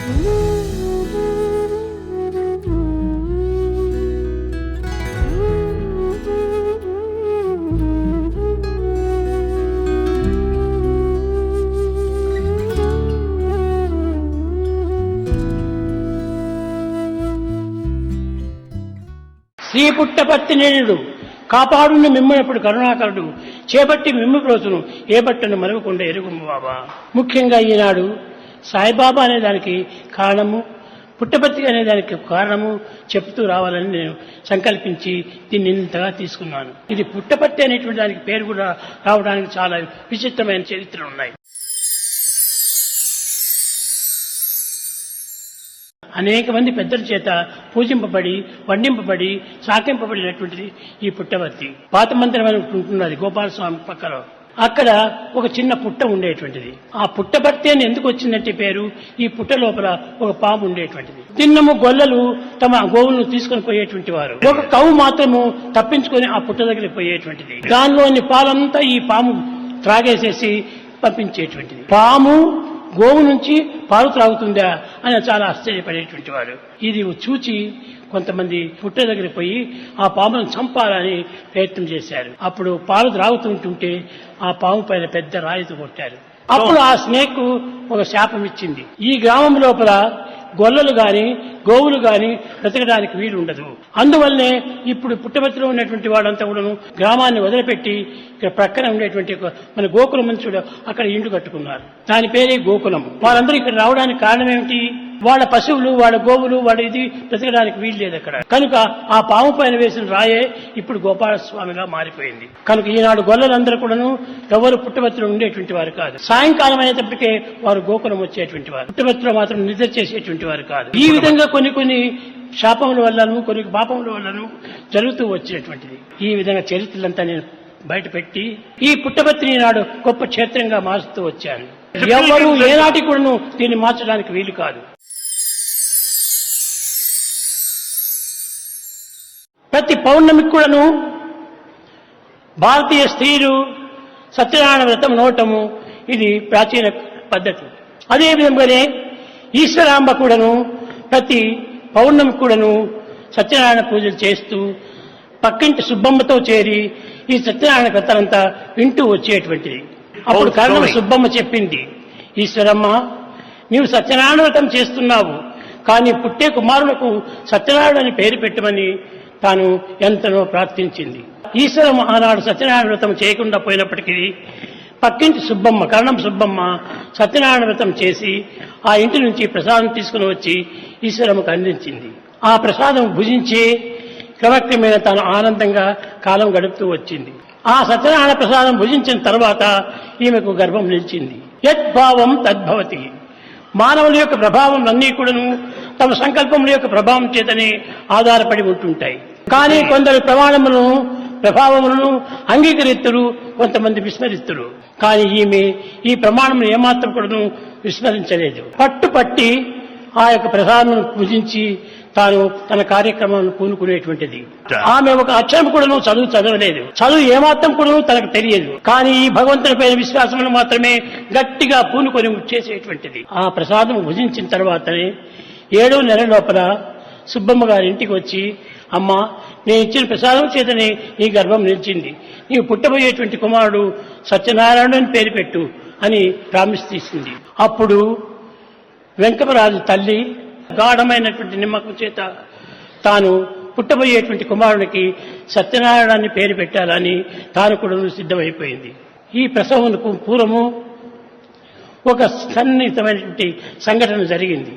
శ్రీ పుట్టపర్తినేనుడు కాపాడుని మిమ్మనప్పుడు కరుణాకరుడు చేపట్టి మిమ్ము ప్రోచును ఏ బట్టను మరవకుండా ఎరుగుము బాబా. ముఖ్యంగా ఈనాడు సాయిబాబా అనే దానికి కారణము, పుట్టపర్తి అనే దానికి కారణము చెప్తూ రావాలని నేను సంకల్పించి దీన్ని ఇంతగా తీసుకున్నాను. ఇది పుట్టపర్తి అనేటువంటి దానికి పేరు కూడా రావడానికి చాలా విచిత్రమైన చరిత్రలు ఉన్నాయి. అనేక మంది పెద్దల చేత పూజింపబడి వండింపబడి సాకింపబడినటువంటిది ఈ పుట్టపర్తి. పాత మందిరం అని ఉంటున్నది గోపాలస్వామి పక్కన. అక్కడ ఒక చిన్న పుట్ట ఉండేటువంటిది. ఆ పుట్టపర్తి అని ఎందుకు వచ్చిందంటే పేరు, ఈ పుట్ట లోపల ఒక పాము ఉండేటువంటిది. తిన్నము గొల్లలు తమ గోవులను తీసుకొని పోయేటువంటి వారు. ఒక కవ్వు మాత్రము తప్పించుకొని ఆ పుట్ట దగ్గరికి పోయేటువంటిది. దానిలోని పాలంతా ఈ పాము త్రాగేసేసి పంపించేటువంటిది. పాము గోవు నుంచి పాలు త్రాగుతుందా అని చాలా ఆశ్చర్యపడేటువంటి వారు. ఇది చూచి కొంతమంది పుట్ట దగ్గరికి పోయి ఆ పామును చంపాలని ప్రయత్నం చేశారు. అప్పుడు పాలు త్రాగుతుంటుంటే ఆ పాము పైన పెద్ద రాయితో కొట్టారు. అప్పుడు ఆ స్నేక్ ఒక శాపం ఇచ్చింది. ఈ గ్రామం లోపల గొల్లలు గాని గోవులు గాని బ్రతకడానికి వీలు ఉండదు. అందువల్లనే ఇప్పుడు పుట్టపర్తిలో ఉన్నటువంటి వాళ్ళంతా కూడాను గ్రామాన్ని వదిలిపెట్టి ఇక్కడ ప్రక్కన ఉండేటువంటి మన గోకులం మంచుడు అక్కడ ఇండు కట్టుకున్నారు. దాని పేరే గోకులం. వారందరూ ఇక్కడ రావడానికి కారణం ఏమిటి? వాళ్ళ పశువులు, వాళ్ళ గోవులు, వాళ్ళ ఇది బ్రతకడానికి వీలు లేదు అక్కడ. కనుక ఆ పాము పైన వేసిన రాయే ఇప్పుడు గోపాలస్వామిగా మారిపోయింది. కనుక ఈనాడు గొల్లలందరూ కూడాను ఎవరు పుట్టపర్తిలో ఉండేటువంటి వారు కాదు. సాయంకాలం అయ్యేటప్పటికే వారు గోకులం వచ్చేటువంటి వారు. పుట్టపర్తిలో మాత్రం నిద్ర చేసేటువంటి వారు కాదు. ఈ విధంగా కొన్ని శాపముల వల్లను కొన్ని పాపముల వల్లను జరుగుతూ వచ్చినటువంటిది. ఈ విధంగా చరిత్రలంతా నేను బయట పెట్టి ఈ పుట్టపర్తిని నాడు గొప్ప క్షేత్రంగా మారుస్తూ వచ్చాను. ఎవరు ఏనాటి కూడాను దీన్ని మార్చడానికి వీలు కాదు. ప్రతి పౌర్ణమికి కూడాను భారతీయ స్త్రీలు సత్యనారాయణ వ్రతం నోటము ఇది ప్రాచీన పద్ధతి. అదే విధంగానే ఈశ్వరాంబ కూడాను ప్రతి పౌర్ణమి కూడాను సత్యనారాయణ పూజలు చేస్తూ పక్కింటి సుబ్బమ్మతో చేరి ఈ సత్యనారాయణ కథలంతా వింటూ వచ్చేటువంటిది. అప్పుడు కర్ణమ సుబ్బమ్మ చెప్పింది, ఈశ్వరమ్మ నీవు సత్యనారాయణ వ్రతం చేస్తున్నావు, కానీ పుట్టే కుమారులకు సత్యనారాయణ అని పేరు పెట్టమని తాను ఎంతనో ప్రార్థించింది. ఈశ్వరమ్మ ఆనాడు సత్యనారాయణ వ్రతం చేయకుండా పోయినప్పటికీ పక్కింటి సుబ్బమ్మ, కర్ణం సుబ్బమ్మ సత్యనారాయణ వ్రతం చేసి ఆ ఇంటి నుంచి ప్రసాదం తీసుకుని వచ్చి ఈశ్వరమ్మకు అందించింది. ఆ ప్రసాదం భుజించి క్రమక్రమేణ తాను ఆనందంగా కాలం గడుపుతూ వచ్చింది. ఆ సత్యనారాయణ ప్రసాదం భుజించిన తర్వాత ఈమెకు గర్భం నిలిచింది. యద్భావం తద్భవతి. మానవుల యొక్క ప్రభావం అన్నీ కూడాను తమ సంకల్పముల యొక్క ప్రభావం చేతనే ఆధారపడి ఉంటుంటాయి. కానీ కొందరు ప్రభావములను అంగీకరిస్తురు, కొంతమంది విస్మరిస్తురు. కానీ ఈమె ఈ ప్రమాణం ఏమాత్రం కూడాను విస్మరించలేదు. పట్టుపట్టి ఆ యొక్క ప్రసాదం పూజించి తాను తన కార్యక్రమాలను పూనుకునేటువంటిది. ఆమె ఒక అక్షరం కూడాను చదవలేదు. చదువు ఏమాత్రం కూడాను తనకు తెలియదు. కానీ ఈ భగవంతునిపైన విశ్వాసమును మాత్రమే గట్టిగా పూనుకొని చేసేటువంటిది. ఆ ప్రసాదం భుజించిన తర్వాతనే 7వ నెల లోపల సుబ్బమ్మ గారి ఇంటికి వచ్చి, అమ్మా నేను ఇచ్చిన ప్రసాదం చేతనే నీ గర్భం నిలిచింది, నీవు పుట్టబోయేటువంటి కుమారుడు సత్యనారాయణ అని పేరు పెట్టు అని ప్రామిస్ తీసింది. అప్పుడు వెంకమరాజు తల్లి గాఢమైనటువంటి నిమ్మకం చేత తాను పుట్టబోయేటువంటి కుమారునికి సత్యనారాయణ అని పేరు పెట్టాలని తాను కూడా సిద్ధమైపోయింది. ఈ ప్రసవమునకు పూర్వము ఒక సన్నిహితమైనటువంటి సంఘటన జరిగింది.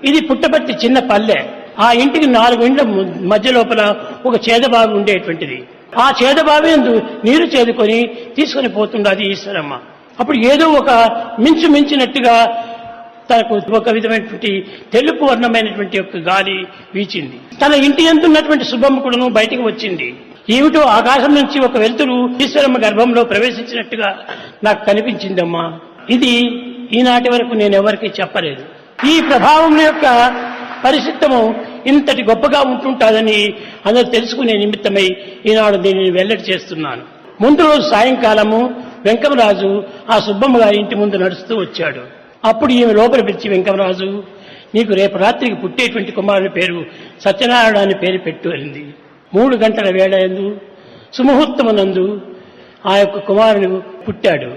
ఇది పుట్టపర్తి చిన్న పల్లె. ఆ ఇంటికి 4 ఇండ్ల మధ్య లోపల ఒక చేదబావి ఉండేటువంటిది. ఆ చేదబావి నీరు చేదుకొని తీసుకుని పోతుండది ఈశ్వరమ్మ. అప్పుడు ఏదో ఒక మించినట్టుగా తనకు ఒక విధమైనటువంటి తెలుపు వర్ణమైనటువంటి యొక్క గాలి వీచింది. తన ఇంటి ఎందున్నటువంటి సుబ్బమ్మ కూడాను బయటికి వచ్చింది. ఏమిటో ఆకాశం నుంచి ఒక వెలుతురు ఈశ్వరమ్మ గర్భంలో ప్రవేశించినట్టుగా నాకు కనిపించిందమ్మా. ఇది ఈనాటి వరకు నేను ఎవరికీ చెప్పలేదు. ఈ ప్రభావం యొక్క పరిశుద్ధము ఇంతటి గొప్పగా ఉంటుంటాదని అందరూ తెలుసుకునే నిమిత్తమై ఈనాడు దీనిని వెల్లడి చేస్తున్నాను. ముందు రోజు సాయంకాలము వెంకమరాజు ఆ సుబ్బమ్మ గారి ఇంటి ముందు నడుస్తూ వచ్చాడు. అప్పుడు ఈమె లోపల పిలిచి, వెంకమరాజు నీకు రేపు రాత్రికి పుట్టేటువంటి కుమారుని పేరు సత్యనారాయణ అని పేరు పెట్టు అయింది. 3 గంటల వేళ యందు సుముహూర్తమునందు ఆ యొక్క కుమారుని పుట్టాడు.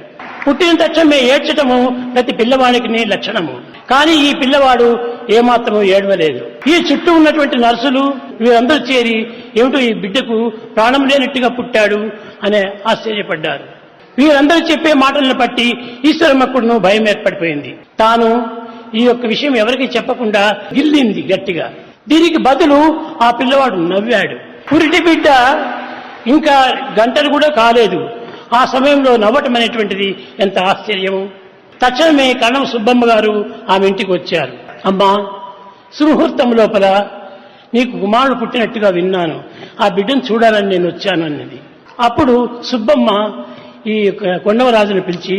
పుట్టిన తక్షణమే ఏడ్చటము ప్రతి పిల్లవాడికి లక్షణము. కానీ ఈ పిల్లవాడు ఏమాత్రము ఏడవలేదు. ఈ చుట్టూ ఉన్నటువంటి నర్సులు వీరందరూ చేరి ఏమిటో ఈ బిడ్డకు ప్రాణం లేనట్టుగా పుట్టాడు అనే ఆశ్చర్యపడ్డారు. వీరందరూ చెప్పే మాటలను బట్టి ఈశ్వరమ్మకుడును భయం ఏర్పడిపోయింది. తాను ఈ యొక్క విషయం ఎవరికి చెప్పకుండా గిల్లింది గట్టిగా. దీనికి బదులు ఆ పిల్లవాడు నవ్వాడు. పురిటి బిడ్డ ఇంకా గంటలు కూడా కాలేదు. ఆ సమయంలో నవ్వటం అనేటువంటిది ఎంత ఆశ్చర్యము. తక్షణమే కణం సుబ్బమ్మ గారు ఆమె ఇంటికి వచ్చారు. అమ్మా, సుముహూర్తం లోపల నీకు కుమారుడు పుట్టినట్టుగా విన్నాను, ఆ బిడ్డను చూడాలని నేను వచ్చాను అన్నది. అప్పుడు సుబ్బమ్మ ఈ కొండవరాజును పిలిచి,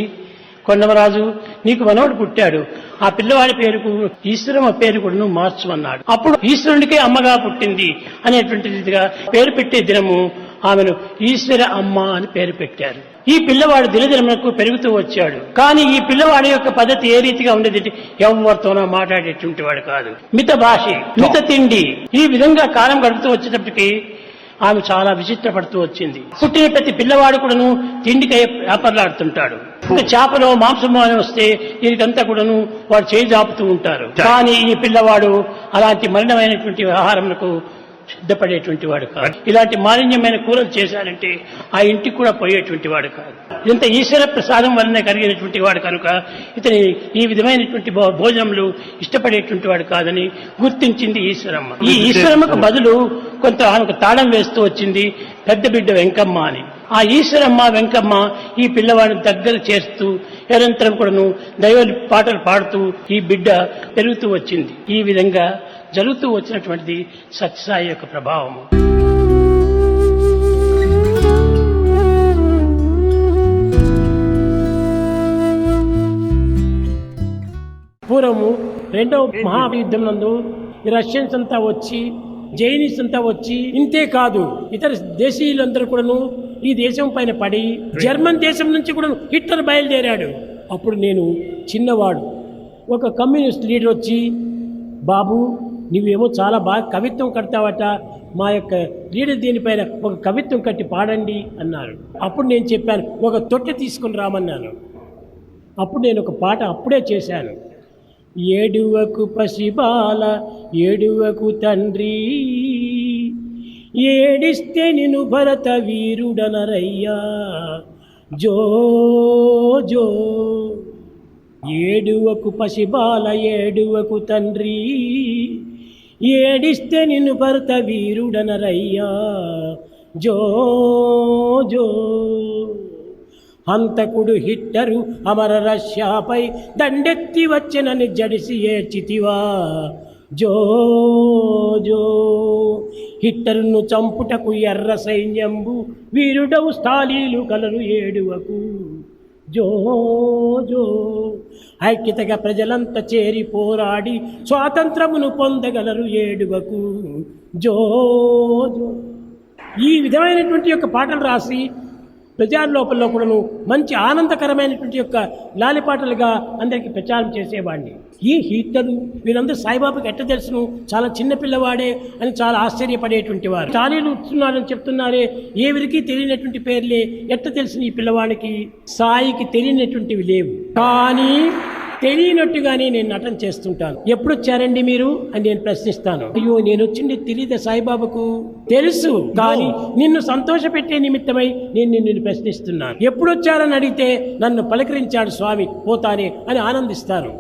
కొండవరాజు, నీకు మనవడు పుట్టాడు, ఆ పిల్లవాడి పేరుకు ఈశ్వరమ్మ పేరు కూడా నువ్వు మార్చమన్నాడు. అప్పుడు ఈశ్వరునికే అమ్మగా పుట్టింది అనేటువంటిదిగా పేరు పెట్టే దినము ఆమెను ఈశ్వర అమ్మ అని పేరు పెట్టారు. ఈ పిల్లవాడు దినదినములకు పెరుగుతూ వచ్చాడు. కానీ ఈ పిల్లవాడి యొక్క పద్ధతి ఏ రీతిగా ఉండేది, ఎవరితోనో మాట్లాడేటువంటి వాడు కాదు. మిత భాషి, మిత తిండి, ఈ విధంగా కాలం గడుపుతూ వచ్చేటప్పటికి ఆమె చాలా విచిత్రపడుతూ వచ్చింది. పుట్టిన ప్రతి పిల్లవాడు కూడాను తిండికై వ్యాపారలాడుతుంటాడు. ఇంకా చేపలో మాంసమో అని వస్తే దీనికంతా కూడాను వాడు చేయి జాపుతూ ఉంటారు. కానీ ఈ పిల్లవాడు అలాంటి మలినమైనటువంటి ఆహారంకు సిద్ధపడేటువంటి వాడు కాదు. ఇలాంటి మాలిన్యమైన కూరలు చేశాడంటే ఆ ఇంటికి కూడా పోయేటువంటి వాడు కాదు. ఇంత ఈశ్వర ప్రసాదం వలన కలిగినటువంటి వాడు కనుక ఇతని ఈ విధమైనటువంటి భోజనములు ఇష్టపడేటువంటి వాడు కాదని గుర్తించింది ఈశ్వరమ్మ. ఈ ఈశ్వరమ్మకు బదులు కొంత ఆమెకు తాళం వేస్తూ వచ్చింది పెద్ద బిడ్డ వెంకమ్మ అని. ఆ ఈశ్వరమ్మ వెంకమ్మ ఈ పిల్లవాడిని దగ్గర చేస్తూ నిరంతరం కూడాను దైవ పాటలు పాడుతూ ఈ బిడ్డ పెరుగుతూ వచ్చింది. ఈ విధంగా జరుగుతూ వచ్చినటువంటిది సత్యసాయి యొక్క ప్రభావము. పూర్వము రెండవ మహాయుద్ధం నందు రష్యన్స్ అంతా వచ్చి, జైనీస్ అంతా వచ్చి, ఇంతే కాదు ఇతర దేశీయులందరూ కూడాను ఈ దేశం పైన పడి జర్మన్ దేశం నుంచి కూడా హిట్లర్ బయలుదేరాడు. అప్పుడు నేను చిన్నవాడు, ఒక కమ్యూనిస్ట్ లీడర్ వచ్చి, బాబు నువ్వేమో చాలా బాగా కవిత్వం కడతావట, మా యొక్క లీడర్ దీనిపైన ఒక కవిత్వం కట్టి పాడండి అన్నారు. అప్పుడు నేను చెప్పాను, ఒక తొట్టె తీసుకుని రామన్నాను. అప్పుడు నేను ఒక పాట అప్పుడే చేశాను. ఏడువకు పసిబాల ఏడువకు తండ్రి, ఏడిస్తే నిన్ను భరత వీరుడనరయ్యా, జో జో. ఏడువకు పసిబాల ఏడువకు తండ్రి, ఏడిస్తే నిన్ను భరత వీరుడనరయ్యా, జో జో. హంతకుడు హిట్టరు అమర రష్యాపై దండెత్తి వచ్చెనని జడిసి ఏడ్చితివా, జో జో. హిట్టరును చంపుటకు ఎర్ర సైన్యంబు వీరుడవు స్థాళీలు కలరు ఏడువకు, జో జో. ఐక్యతగా ప్రజలంతా చేరి పోరాడి స్వాతంత్రమును పొందగలరు ఏడువకు, జో జో. ఈ విధమైనటువంటి యొక్క పాటలు రాసి ప్రజా లోపల కూడాను మంచి ఆనందకరమైనటువంటి యొక్క లాలిపాటలుగా అందరికీ ప్రచారం చేసేవాడిని. ఈ హిట్టరు వీరందరూ సాయిబాబాకి ఎట్ట తెలుసును, చాలా చిన్న పిల్లవాడే అని చాలా ఆశ్చర్యపడేటువంటి వారు. చాలీలు ఇస్తున్నారని చెప్తున్నారే, ఎవరికి తెలియనటువంటి పేర్లే, ఎట్ట తెలిసిన ఈ పిల్లవాడికి. సాయికి తెలియనటువంటివి లేవు, కానీ తెలియనట్టుగానే నేను నటన చేస్తుంటాను. ఎప్పుడు వచ్చారండి మీరు అని నేను ప్రశ్నిస్తాను. అయ్యో నేను వచ్చింది తెలియదా సాయిబాబాకు? తెలుసు, కానీ నిన్ను సంతోషపెట్టే నిమిత్తమై నేను నిన్ను ప్రశ్నిస్తున్నాను. ఎప్పుడు వచ్చారని అడిగితే నన్ను పలకరించాడు స్వామి పోతానే అని ఆనందిస్తారు.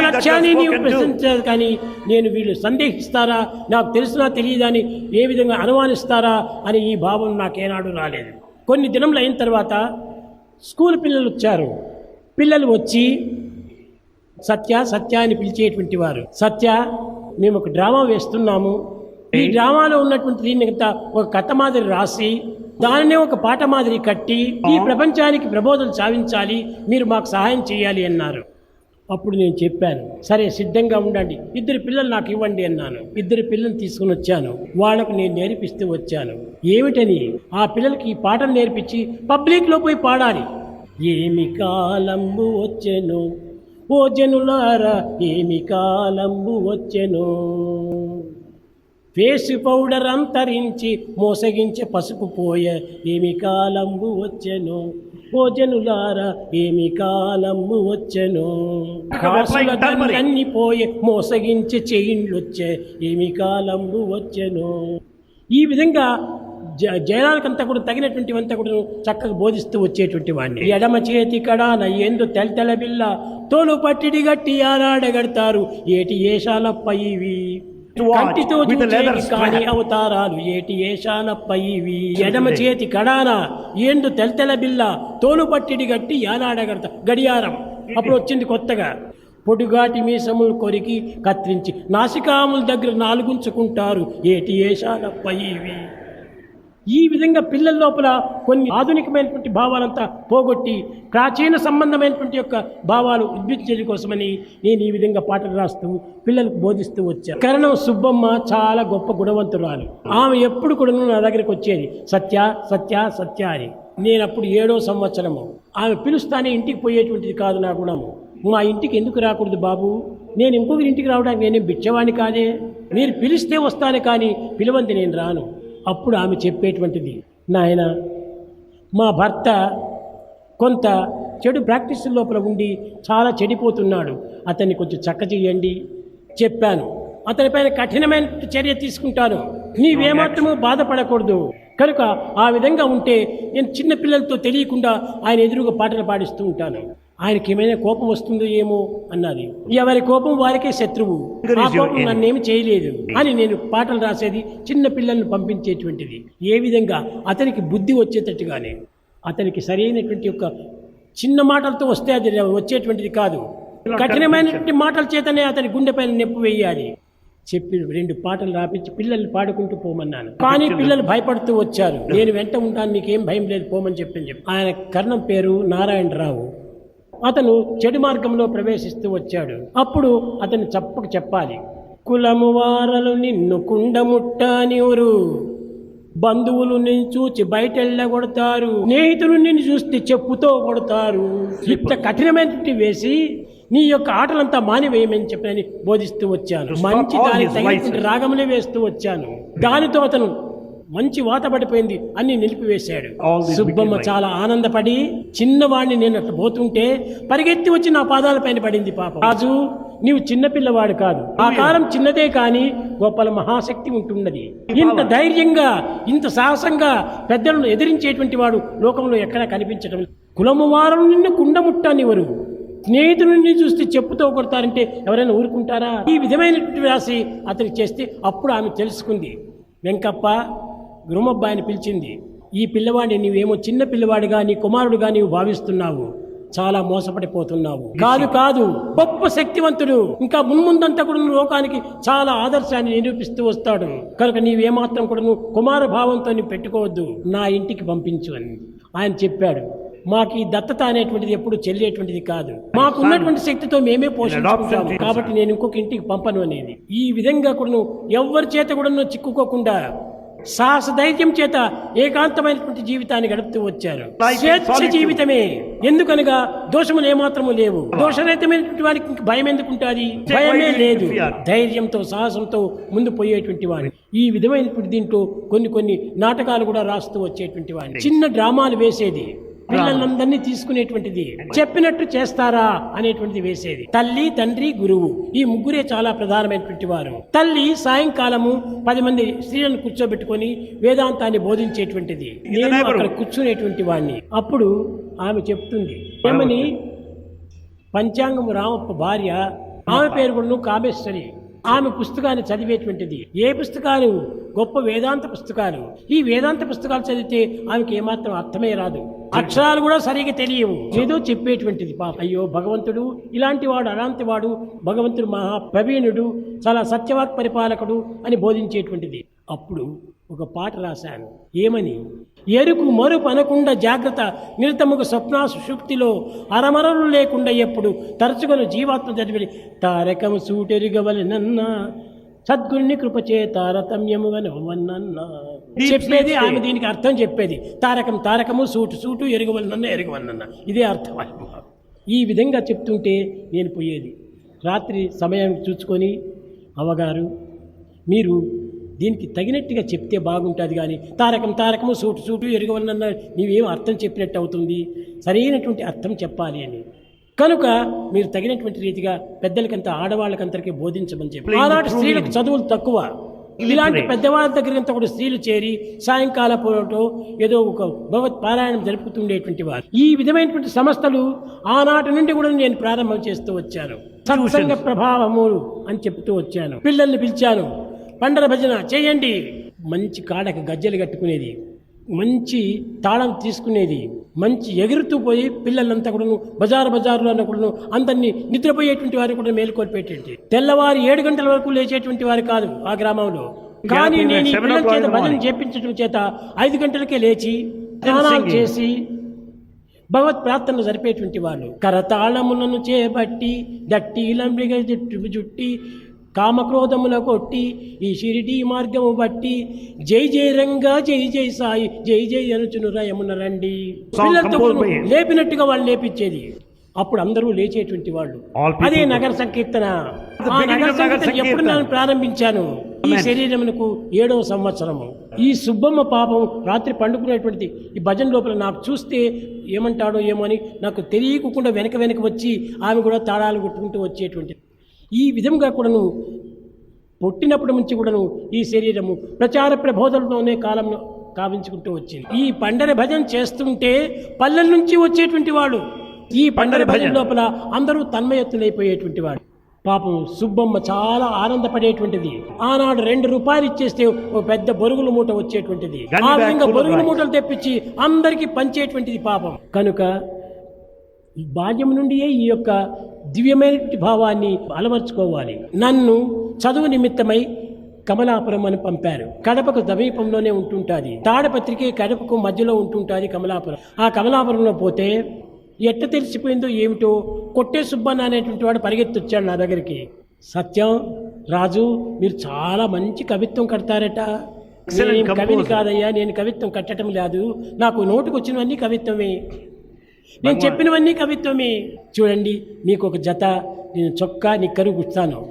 లక్ష్యాన్ని నీవు ప్రశ్నించారు, కానీ నేను వీళ్ళు సందేహిస్తారా, నాకు తెలుసునా తెలియదా అని ఏ విధంగా అనుమానిస్తారా అని ఈ భావం నాకేనాడు రాలేదు. కొన్ని దినములు అయిన తర్వాత స్కూల్ పిల్లలు వచ్చారు. పిల్లలు వచ్చి సత్య సత్య అని పిలిచేటువంటి వారు. సత్య, మేము ఒక డ్రామా వేస్తున్నాము, ఈ డ్రామాలో ఉన్నటువంటి దీన్ని ఒక కథ మాదిరి రాసి దానినే ఒక పాట మాదిరి కట్టి ఈ ప్రపంచానికి ప్రబోధనలు సాధించాలి, మీరు మాకు సహాయం చేయాలి అన్నారు. అప్పుడు నేను చెప్పాను, సరే సిద్ధంగా ఉండండి, 2 పిల్లలు నాకు ఇవ్వండి అన్నాను. 2 పిల్లలు తీసుకుని వచ్చాను. వాళ్ళకు నేను నేర్పిస్తూ వచ్చాను. ఏమిటని, ఆ పిల్లలకి ఈ పాటలు నేర్పించి పబ్లిక్లో పోయి పాడాలి. ఏమి కాలంబు వచ్చెను ఓ జనులారా ఏమి కాలంబు వచ్చెను, ఫేసు పౌడర్ అంతరించి మోసగించే పసుపు పోయే ఏమి కాలంబు వచ్చెను, ఓ జనులారా ఏమి కాలంబు వచ్చెను, కాసుల ధనులన్నీ పోయే మోసగించే చైన్లొచ్చే ఏమి కాలంబు వచ్చెను. ఈ విధంగా జనాలకంతా కూడా తగినటువంటివంతా కూడా చక్కగా బోధిస్తూ వచ్చేటువంటి వాడిని. ఎడమ చేతి కడాన ఏందో తెల బిల్ల తోలు పట్టిడి గట్టి ఆనాడగడతారు ఏటి ఏషాలప్ప ఇవి, కంటితో చూచేవి కాని అవతారాలు ఏటి ఏషాలప్ప ఇవి. ఎడమ చేతి కడాన ఏందో తెల బిల్ల తోలు పట్టిడి గట్టి ఆనాడగడతారు గడియారం. అప్పుడు వచ్చింది కొత్తగా పొడుగాటి మీసములు కొరికి కత్తిరించి నాసికాముల దగ్గర నాలుగుంచుకుంటారు ఏటి ఏషాలప్ప ఇవి. ఈ విధంగా పిల్లల లోపల కొన్ని ఆధునికమైనటువంటి భావాలంతా పోగొట్టి ప్రాచీన సంబంధమైనటువంటి యొక్క భావాలు ఉద్భించడం కోసమని నేను ఈ విధంగా పాటలు రాస్తూ పిల్లలకు బోధిస్తూ వచ్చాను. కరణం సుబ్బమ్మ చాలా గొప్ప గుణవంతురాలు. ఆమె ఎప్పుడు కూడా నా దగ్గరికి వచ్చేది సత్య సత్య సత్య అని. నేను అప్పుడు 7వ సంవత్సరము. ఆమె పిలుస్తానే ఇంటికి పోయేటువంటిది కాదు నా గుణము. మా ఇంటికి ఎందుకు రాకూడదు బాబు, నేను ఇంకొకరి ఇంటికి రావడానికి నేనేం బిచ్చవాణి కాదే, మీరు పిలిస్తే వస్తాను కానీ పిలవంది నేను రాను. అప్పుడు ఆమె చెప్పేటువంటిది, నాయన మా భర్త కొంత చెడు ప్రాక్టీస్ లోపల ఉండి చాలా చెడిపోతున్నాడు, అతన్ని కొంచెం చక్క చేయండి చెప్పాను. అతనిపైన కఠినమైన చర్య తీసుకుంటాను, నీవేమాత్రమూ బాధపడకూడదు. కనుక ఆ విధంగా ఉంటే నేను చిన్న పిల్లలతో తెలియకుండా ఆయన ఎదురుగా పాటలు పాడిస్తూ ఉంటాను. ఆయనకి ఏమైనా కోపం వస్తుందో ఏమో అన్నది. ఎవరి కోపం వారికే శత్రువు, ఆ కోపం నన్నేమి చేయలేదు అని నేను పాటలు రాసేది, చిన్న పిల్లల్ని పంపించేటువంటిది. ఏ విధంగా అతనికి బుద్ధి వచ్చేటట్టుగానే, అతనికి సరైనటువంటి యొక్క చిన్న మాటలతో వస్తే అది వచ్చేటువంటిది కాదు, కఠినమైనటువంటి మాటల చేతనే అతని గుండె పైన నెప్పు వేయాలి చెప్పి 2 పాటలు రాపించి పిల్లల్ని పాడుకుంటూ పోమన్నాను. కానీ పిల్లలు భయపడుతూ వచ్చారు. నేను వెంట ఉంటాను, మీకేం భయం లేదు పోమని చెప్పి. ఆయన కర్ణం పేరు నారాయణరావు. అతను చెడు మార్గంలో ప్రవేశిస్తూ వచ్చాడు. అప్పుడు అతను చెప్పాలి, కులము వారలు నిన్ను కుండముట్టనివరు, బంధువులు నిన్ను చూచి బయటెళ్ళగొడతారు, స్నేహితులు నిన్ను చూస్తే చెప్పుతో కొడతారు. ఇంత కఠినమైనటువంటి వేసి నీ యొక్క ఆటలంతా మానివేయమని చెప్పని బోధిస్తూ వచ్చాను. మంచి దానికి తగినటువంటి రాగములే వేస్తూ వచ్చాను. దానితో అతను మంచి వాత పడిపోయింది, అన్ని నిలిపివేశాడు. సుబ్బమ్మ చాలా ఆనందపడి చిన్నవాడిని నేను అట్లా పోతుంటే పరిగెత్తి వచ్చి నా పాదాలపైన పడింది. పాప రాజు, నీవు చిన్నపిల్లవాడు కాదు, ఆ కాలం చిన్నదే కానీ గొప్పల మహాశక్తి ఉంటున్నది. ఇంత ధైర్యంగా ఇంత సాహసంగా పెద్దలను ఎదిరించేటువంటి వాడు లోకంలో ఎక్కడా కనిపించడం. కులము వారు నిన్ను కుండముట్టనివ్వరు, స్నేహితుల నుండి చూస్తే చెప్పుతో కొడతారంటే ఎవరైనా ఊరుకుంటారా? ఈ విధమైనటువంటి రాసి అతనికి చేస్తే అప్పుడు ఆమె తెలుసుకుంది. వెంకప్ప గురుమబ్బాయిని పిలిచింది, ఈ పిల్లవాడిని నీవేమో చిన్న పిల్లవాడిగా నీ కుమారుడుగా నీవు భావిస్తున్నావు, చాలా మోసపడిపోతున్నావు. కాదు కాదు, గొప్ప శక్తివంతుడు, ఇంకా మున్ముందంతా కూడా లోకానికి చాలా ఆదర్శాన్ని నిరూపిస్తూ వస్తాడు. కనుక నీవేమాత్రం కూడా నువ్వు కుమార భావంతో నీవు పెట్టుకోవద్దు, నా ఇంటికి పంపించు అని ఆయన చెప్పాడు. మాకు ఈ దత్తత అనేటువంటిది ఎప్పుడు చెల్లేటువంటిది కాదు, మాకున్నటువంటి శక్తితో మేమే పోషించుకుంటాము, కాబట్టి నేను ఇంకొక ఇంటికి పంపను అనేది. ఈ విధంగా కూడా ఎవరి చేత కూడా చిక్కుకోకుండా సాహస ధైర్యం చేత ఏకాంతమైనటువంటి జీవితాన్ని గడుపుతూ వచ్చారు. స్వేచ్ఛ జీవితమే. ఎందుకనగా దోషములు ఏమాత్రము లేవు. దోషరహితమైనటువంటి వారికి భయం ఎందుకుంటుంది? భయమే లేదు. ధైర్యంతో సాహసంతో ముందు పోయేటువంటి వాడిని. ఈ విధమైనటువంటి దీంట్లో కొన్ని నాటకాలు కూడా రాస్తూ వచ్చేటువంటి వాడిని. చిన్న డ్రామాలు వేసేది, పిల్లలందరినీ తీసుకునేటువంటిది, చెప్పినట్టు చేస్తారా అనేటువంటిది వేసేది. తల్లి, తండ్రి, గురువు, ఈ ముగ్గురే చాలా ప్రధానమైనటువంటి వారు. తల్లి సాయంకాలము 10 మంది స్త్రీలను కూర్చోబెట్టుకొని వేదాంతాన్ని బోధించేటువంటిది. నేను అక్కడ కూర్చునేటువంటి వాడిని. అప్పుడు ఆమె చెప్తుంది ఏమని, పంచాంగం రామప్ప భార్య, ఆమె పేరు కూడా కామేశ్వరి. ఆమె పుస్తకాన్ని చదివేటువంటిది. ఏ పుస్తకాలు? గొప్ప వేదాంత పుస్తకాలు. ఈ వేదాంత పుస్తకాలు చదివితే ఆమెకి ఏమాత్రం అర్థమే రాదు, అక్షరాలు కూడా సరిగా తెలియవు, ఏదో చెప్పేటువంటిది. పాప అయ్యో భగవంతుడు ఇలాంటి వాడు, అలాంటి వాడు, భగవంతుడు మహా ప్రవీణుడు, చాలా సత్యవాక్ పరిపాలకుడు అని బోధించేటువంటిది. అప్పుడు ఒక పాట రాశాను. ఏమని, ఎరుకు మరుపు అనకుండా జాగ్రత్త, నిరతముకు స్వప్నాసుషుప్తిలో అరమరలు లేకుండా ఎప్పుడు తరచుగను జీవాత్మ చదివి తారకము సూటెరుగవలెనన్నా సద్గురుని కృపచే తారతమ్యముగనవన్నన్నా. చెప్పేది ఆమె, దీనికి అర్థం చెప్పేది. తారకము సూటు ఎరుగవలనన్నా ఎరుగవలనన్నా, ఇదే అర్థం. ఈ విధంగా చెప్తుంటే నేను పోయేది. రాత్రి సమయానికి చూసుకొని, అవ్వగారు మీరు దీనికి తగినట్టుగా చెప్తే బాగుంటుంది, కానీ తారకము సూటు ఎరుగవన్న నీవేం అర్థం చెప్పినట్టు అవుతుంది, సరైనటువంటి అర్థం చెప్పాలి అని. కనుక మీరు తగినటువంటి రీతిగా పెద్దలకంతా ఆడవాళ్ళకంతరికి బోధించమని చెప్పి. ఆనాటి స్త్రీలకు చదువులు తక్కువ. ఇలాంటి పెద్దవాళ్ళ దగ్గరంతా కూడా స్త్రీలు చేరి సాయంకాల పూటో ఏదో ఒక భగవత్ పారాయణం జరుపుతుండేటువంటి వారు. ఈ విధమైనటువంటి సంస్థలు ఆనాటి నుండి కూడా నేను ప్రారంభం చేస్తూ వచ్చాను. సత్సంగ ప్రభావము అని చెప్తూ వచ్చాను. పిల్లల్ని పిలిచాను, పండర భజన చేయండి. మంచి కాడకు గజ్జలు కట్టుకునేది, మంచి తాళం తీసుకునేది, మంచి ఎగురుతూ పోయి పిల్లలంతా కూడా బజారులో కూడా అందరినీ నిద్రపోయేటువంటి వారు కూడా మేలుకొల్పేటువంటి, తెల్లవారు 7 గంటల వరకు లేచేటువంటి వారు కాదు ఆ గ్రామంలో. కానీ నేను ఈ పిల్లల చేత భజన చేపించడం చేత 5 గంటలకే లేచి స్నానాలు చేసి భగవత్ ప్రార్థనలు జరిపేటువంటి వాళ్ళు. కరతాళములను చేపట్టి దట్టిలంబిగ జుట్టి కామక్రోధముల కొట్టి ఈ షిరిడి మార్గము బట్టి జై జై రంగా జై జై సాయి జై జై అనుచును రయమున రండి. పిల్లలతో లేపినట్టుగా వాళ్ళు లేపించేది. అప్పుడు అందరూ లేచేటువంటి వాళ్ళు. అదే నగర సంకీర్తన. ఆ నగర సంకీర్తన ఎప్పుడు నేను ప్రారంభించాను? ఈ శరీరమునకు 7వ సంవత్సరము. ఈ సుబ్బమ్మ పాపం రాత్రి పండుకునేటువంటిది. ఈ భజన లోపల నాకు చూస్తే ఏమంటాడో ఏమో అని నాకు తెలియకుండా వెనక వచ్చి ఆమె కూడా తాళాలు కొట్టుకుంటూ వచ్చేటువంటిది. ఈ విధంగా కూడాను పుట్టినప్పటి నుంచి కూడాను ఈ శరీరము ప్రచార ప్రబోధనలోనే కాలంలో కావించుకుంటూ వచ్చింది. ఈ పండర భజన చేస్తుంటే పల్లెల నుంచి వచ్చేటువంటి వాడు. ఈ పండర భజన లోపల అందరూ తన్మయత్తులైపోయేటువంటి వాడు. పాపం సుబ్బమ్మ చాలా ఆనందపడేటువంటిది. ఆనాడు 2 రూపాయలు ఇచ్చేస్తే ఒక పెద్ద బొరుగుల మూట వచ్చేటువంటిది. ఆ విధంగా బొరుగుల మూటలు తెప్పించి అందరికీ పంచేటువంటిది పాపం. కనుక బాల్యం నుండియే ఈ యొక్క దివ్యమైన భావాన్ని అలవర్చుకోవాలి. నన్ను చదువు నిమిత్తమై కమలాపురం అని పంపారు. కడపకు సమీపంలోనే ఉంటుంటుంది. తాడపత్రికి కడపకు మధ్యలో ఉంటుంటుంది కమలాపురం. ఆ కమలాపురంలో పోతే ఎట్ట తెలిసిపోయిందో ఏమిటో కొట్టే సుబ్బన్న అనేటువంటి వాడు పరిగెత్తొచ్చాడు నా దగ్గరికి. సత్యం రాజు, మీరు చాలా మంచి కవిత్వం కడతారట. నేను కవిని కాదయ్యా, నేను కవిత్వం కట్టడం లేదు, నాకు నోటుకు వచ్చినవన్నీ కవిత్వమే, నేను చెప్పినవన్నీ కవిత్వమే. చూడండి, మీకు ఒక జత నేను చొక్కా నీ కరువు ఇస్తాను.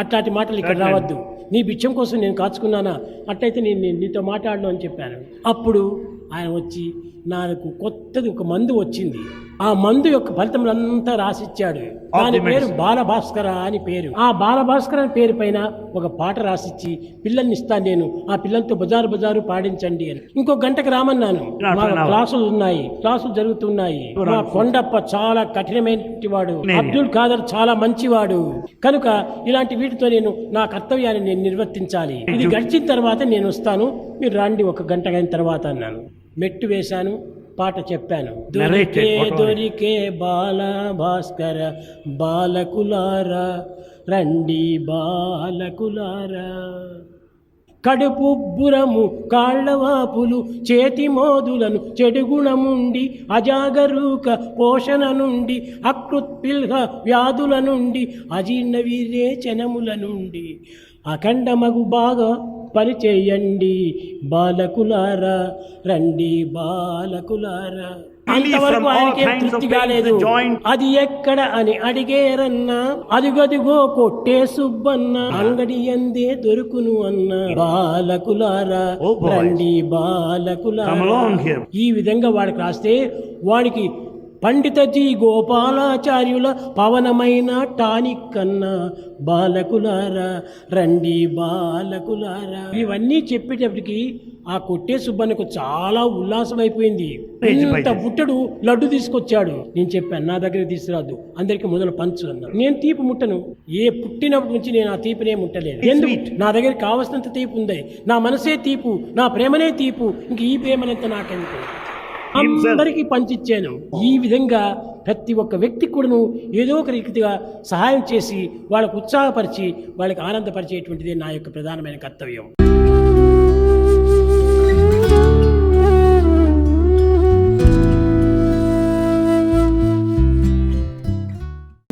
అట్లాంటి మాటలు ఇక్కడ రావద్దు, నీ బిచ్చం కోసం నేను కాచుకున్నానా, అట్లయితే నేను నీతో మాట్లాడను అని చెప్పాను. అప్పుడు ఆయన వచ్చి నాకు కొత్తది ఒక మందు వచ్చింది. ఆ మందు యొక్క ఫలితములంతా రాసిచ్చాడు. దాని పేరు బాలభాస్కర అని పేరు. ఆ బాలభాస్కర అని పేరు పైన ఒక పాట రాసిచ్చి పిల్లల్ని ఇస్తాను, నేను ఆ పిల్లలతో బజారు పాడించండి అని. ఇంకో గంటకు రామన్నాను. మా క్లాసులు ఉన్నాయి, క్లాసులు జరుగుతున్నాయి. మా కొండప్ప చాలా కఠినమైన వాడు, అబ్దుల్ ఖాదర్ చాలా మంచివాడు. కనుక ఇలాంటి వీటితో నేను నా కర్తవ్యాన్ని నేను నిర్వర్తించాలి. ఇది గడిచిన తర్వాత నేను వస్తాను, మీరు రండి 1 గంట అయిన తర్వాత అన్నాను. మెట్టు వేశాను, పాట చెప్పాను. దొరికే బాల భాస్కర బాలకులారా రండి బాలకులారా, కడుపు బురము కాళ్లవాపులు చేతి మోదులను చెడుగుణముండి అజాగరూక పోషణ నుండి అకృత్పిల్హ వ్యాధుల నుండి అజీర్ణ విరేచనముల నుండి అఖండమగు బాగా పనిచేయండి బాలకులారా రండి బాలకులారా. అంతవరకు ఆయనకేం తృప్తి కాలేదు. అది ఎక్కడ అని అడిగేరన్నా, అదిగదిగో కొట్టే సుబ్బన్న అంగడి ఎందే దొరుకును అన్న. బాలకులారా రండి బాలకులారా. ఈ విధంగా వాడికి రాస్తే వాడికి పండితజీ గోపాలాచార్యుల పవనమైన టానిక్ కన్నా బాలకులారా రండి బాలకులారా. ఇవన్నీ చెప్పేటప్పటికి ఆ కొట్టే సుబ్బన్నకు చాలా ఉల్లాసం అయిపోయింది. ఇంత బుట్టడు లడ్డు తీసుకొచ్చాడు. నేను చెప్పాను, నా దగ్గర తీసుకురాదు, అందరికి మొదలు పంచు అన్నా. నేను తీపి ముట్టను, ఏ పుట్టినప్పటి నుంచి నేను ఆ తీపినే ముట్టలేదు. ఎందుకు? నా దగ్గర కావలసినంత తీపి ఉంది. నా మనసే తీపు, నా ప్రేమనే తీపు, ఇంక ఈ ప్రేమనంత నాకెందుకు, అందరికీ పంచిచ్చాను. ఈ విధంగా ప్రతి ఒక్క వ్యక్తి కూడాను ఏదో ఒక రీతిగా సహాయం చేసి వాళ్ళకు ఉత్సాహపరిచి వాళ్ళకి ఆనందపరిచేటువంటిదే నా యొక్క ప్రధానమైన కర్తవ్యం.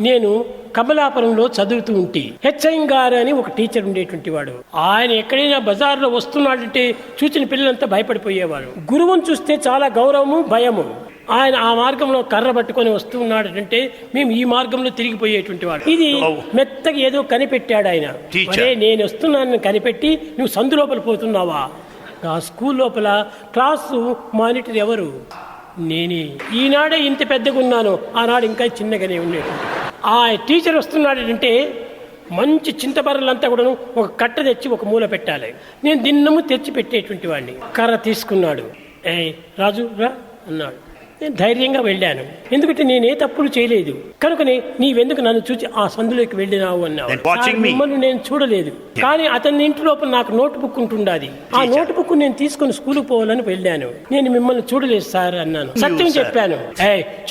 నేను కమలాపురంలో చదువుతూ ఉంటే హెచ్ఐం గారు అని ఒక టీచర్ ఉండేటువంటి వాడు. ఆయన ఎక్కడైనా బజార్లో వస్తున్నాడంటే చూసిన పిల్లలంతా భయపడిపోయేవారు. గురువుని చూస్తే చాలా గౌరవము భయము. ఆయన ఆ మార్గంలో కర్ర పట్టుకొని వస్తూ ఉన్నాడంటే మేము ఈ మార్గంలో తిరిగిపోయేటువంటి వాడు. ఇది మెత్తగా ఏదో కనిపెట్టాడు ఆయన. అరే నేను వస్తున్నాను కనిపెట్టి నువ్వు సందు లోపల పోతున్నావా? ఆ స్కూల్ లోపల క్లాసు మానిటర్ ఎవరు? నేనే. ఈనాడే ఇంత పెద్దగా ఉన్నాను, ఆనాడు ఇంకా చిన్నగానే ఉండేది. ఆ టీచర్ వస్తున్నాడంటే మంచి చింతబర్రలంతా కూడా ఒక కట్ట తెచ్చి ఒక మూల పెట్టాలి. నేను దిన్నము తెచ్చి పెట్టేటువంటి వాడిని. కర్ర తీసుకున్నాడు. రాజు రా అన్నాడు. నేను ధైర్యంగా వెళ్ళాను, ఎందుకంటే నేనే తప్పులు చేయలేదు కనుకనే నీవెందుకు నన్ను చూసి ఆ సందులోకి వెళ్ళినావు అన్నావు. మిమ్మల్ని నేను చూడలేదు, కానీ అతని ఇంటి లోపల నాకు నోట్ బుక్ ఉంటుండాది. ఆ నోట్ బుక్ నేను తీసుకుని స్కూల్కి పోవాలని వెళ్ళాను. నేను మిమ్మల్ని చూడలేదు సార్ అన్నాను. సత్యం చెప్పాను.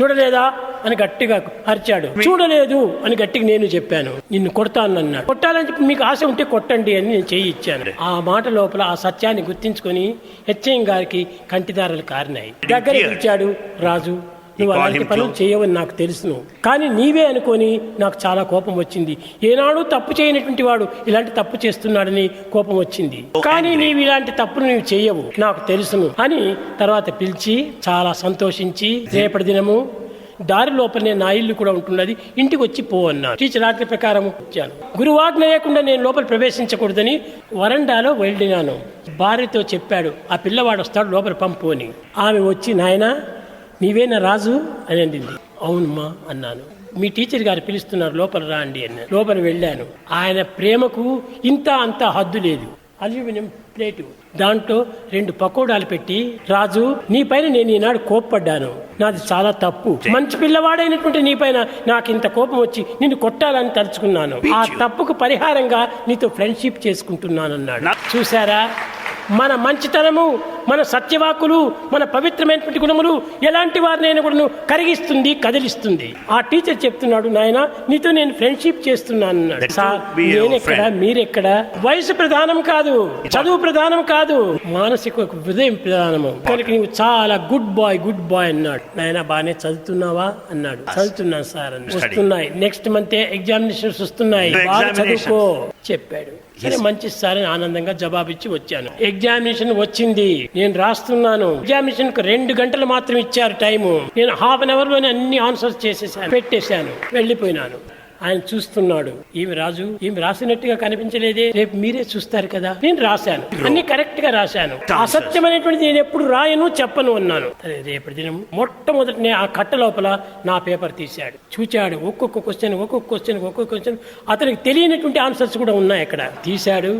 చూడలేదా అని గట్టిగా అరిచాడు. చూడలేదు అని గట్టిగా నేను చెప్పాను. నిన్ను కొడతాను అన్నాడు. కొట్టాలని చెప్పి మీకు ఆశ ఉంటే కొట్టండి అని నేను చేయి ఇచ్చాను. ఆ మాట లోపల ఆ సత్యాన్ని గుర్తించుకొని హెచ్ఎం గారికి కంటిదారులు కారినాయి. దగ్గరికి ఇచ్చాడు. రాజు, నువ్వు అలాంటి పనులు చేయవని నాకు తెలుసును, కానీ నీవే అనుకొని నాకు చాలా కోపం వచ్చింది. ఏనాడు తప్పు చేయనటువంటి వాడు ఇలాంటి తప్పు చేస్తున్నాడని కోపం వచ్చింది, కానీ నీవు ఇలాంటి తప్పును నీవు చేయవు నాకు తెలుసును అని తర్వాత పిలిచి చాలా సంతోషించి రేపటి దినము దారి లోపలనే నా ఇల్లు కూడా ఉంటున్నది, ఇంటికి వచ్చి పో అన్నాను. టీచర్ ఆజ్ఞ ప్రకారం వచ్చాను. గురువాజ్ఞ లేకుండా నేను లోపల ప్రవేశించకూడదని వరండాలో వెళ్ళినాను. భార్యతో చెప్పాడు, ఆ పిల్లవాడు వస్తాడు లోపల పంపు అని. ఆమె వచ్చి, నాయనా నీవేనా రాజు అని అండింది. అవునమ్మా అన్నాను. మీ టీచర్ గారు పిలుస్తున్నారు, లోపల రా అండి అన్నాను. లోపల వెళ్ళాను. ఆయన ప్రేమకు ఇంత అంత హద్దు లేదు. అల్యూమినియం ప్లేటు, దాంట్లో 2 పకోడాలు పెట్టి, రాజు నీ పైన నేను ఈనాడు కోప్పడ్డాను, నాది చాలా తప్పు. మంచి పిల్లవాడైనటువంటి నీ పైన నాకు ఇంత కోపం వచ్చి నిన్ను కొట్టాలని తలుచుకున్నాను. ఆ తప్పుకు పరిహారంగా నీతో ఫ్రెండ్షిప్ చేసుకుంటున్నానన్నాడు. చూసారా, మన మంచితనము, మన సత్యవాకులు, మన పవిత్రమైనటువంటి గుణములు ఎలాంటి వారినైనా కూడా కరిగిస్తుంది, కదిలిస్తుంది. ఆ టీచర్ చెప్తున్నాడు, నాయన నీతో నేను ఫ్రెండ్షిప్ చేస్తున్నాను అన్నాడు. సార్ నేనెక్కడ, మీరెక్కడ? వయసు ప్రధానం కాదు, చదువు ప్రధానం కాదు, మానసిక హృదయం ప్రధానము. కనుక నీవు చాలా గుడ్ బాయ్ అన్నాడు. నాయన బాగానే చదువుతున్నావా అన్నాడు. చదువుతున్నాను సార్ అన్నాడు. వస్తున్నాయి, నెక్స్ట్ మంత్ ఎగ్జామినేషన్స్ వస్తున్నాయి, బాగా చదువుకో చెప్పాడు. సరే మంచి సార్ అని ఆనందంగా జవాబిచ్చి వచ్చాను. ఎగ్జామినేషన్ వచ్చింది, నేను రాస్తున్నాను. ఎగ్జామినేషన్ కు 2 గంటలు మాత్రం ఇచ్చారు టైము. నేను హాఫ్ అన్ అవర్ లోనే అన్ని ఆన్సర్స్ చేసేసాను, పెట్టేశాను, వెళ్ళిపోయినాను. ఆయన చూస్తున్నాడు, ఈమె రాజు, ఈమె రాసినట్టుగా కనిపించలేదే, రేపు మీరే చూస్తారు కదా. నేను రాశాను, అన్ని కరెక్ట్ గా రాశాను. అసత్యం అనేటువంటి నేను ఎప్పుడు రాయను, చెప్పను అన్నాను. సరే రేపటి దినం మొట్టమొదటి ఆ కట్ట లోపల నా పేపర్ తీశాడు, చూచాడు. ఒక్కొక్క క్వశ్చన్ అతనికి తెలియనటువంటి ఆన్సర్స్ కూడా ఉన్నాయి అక్కడ. తీశాడు,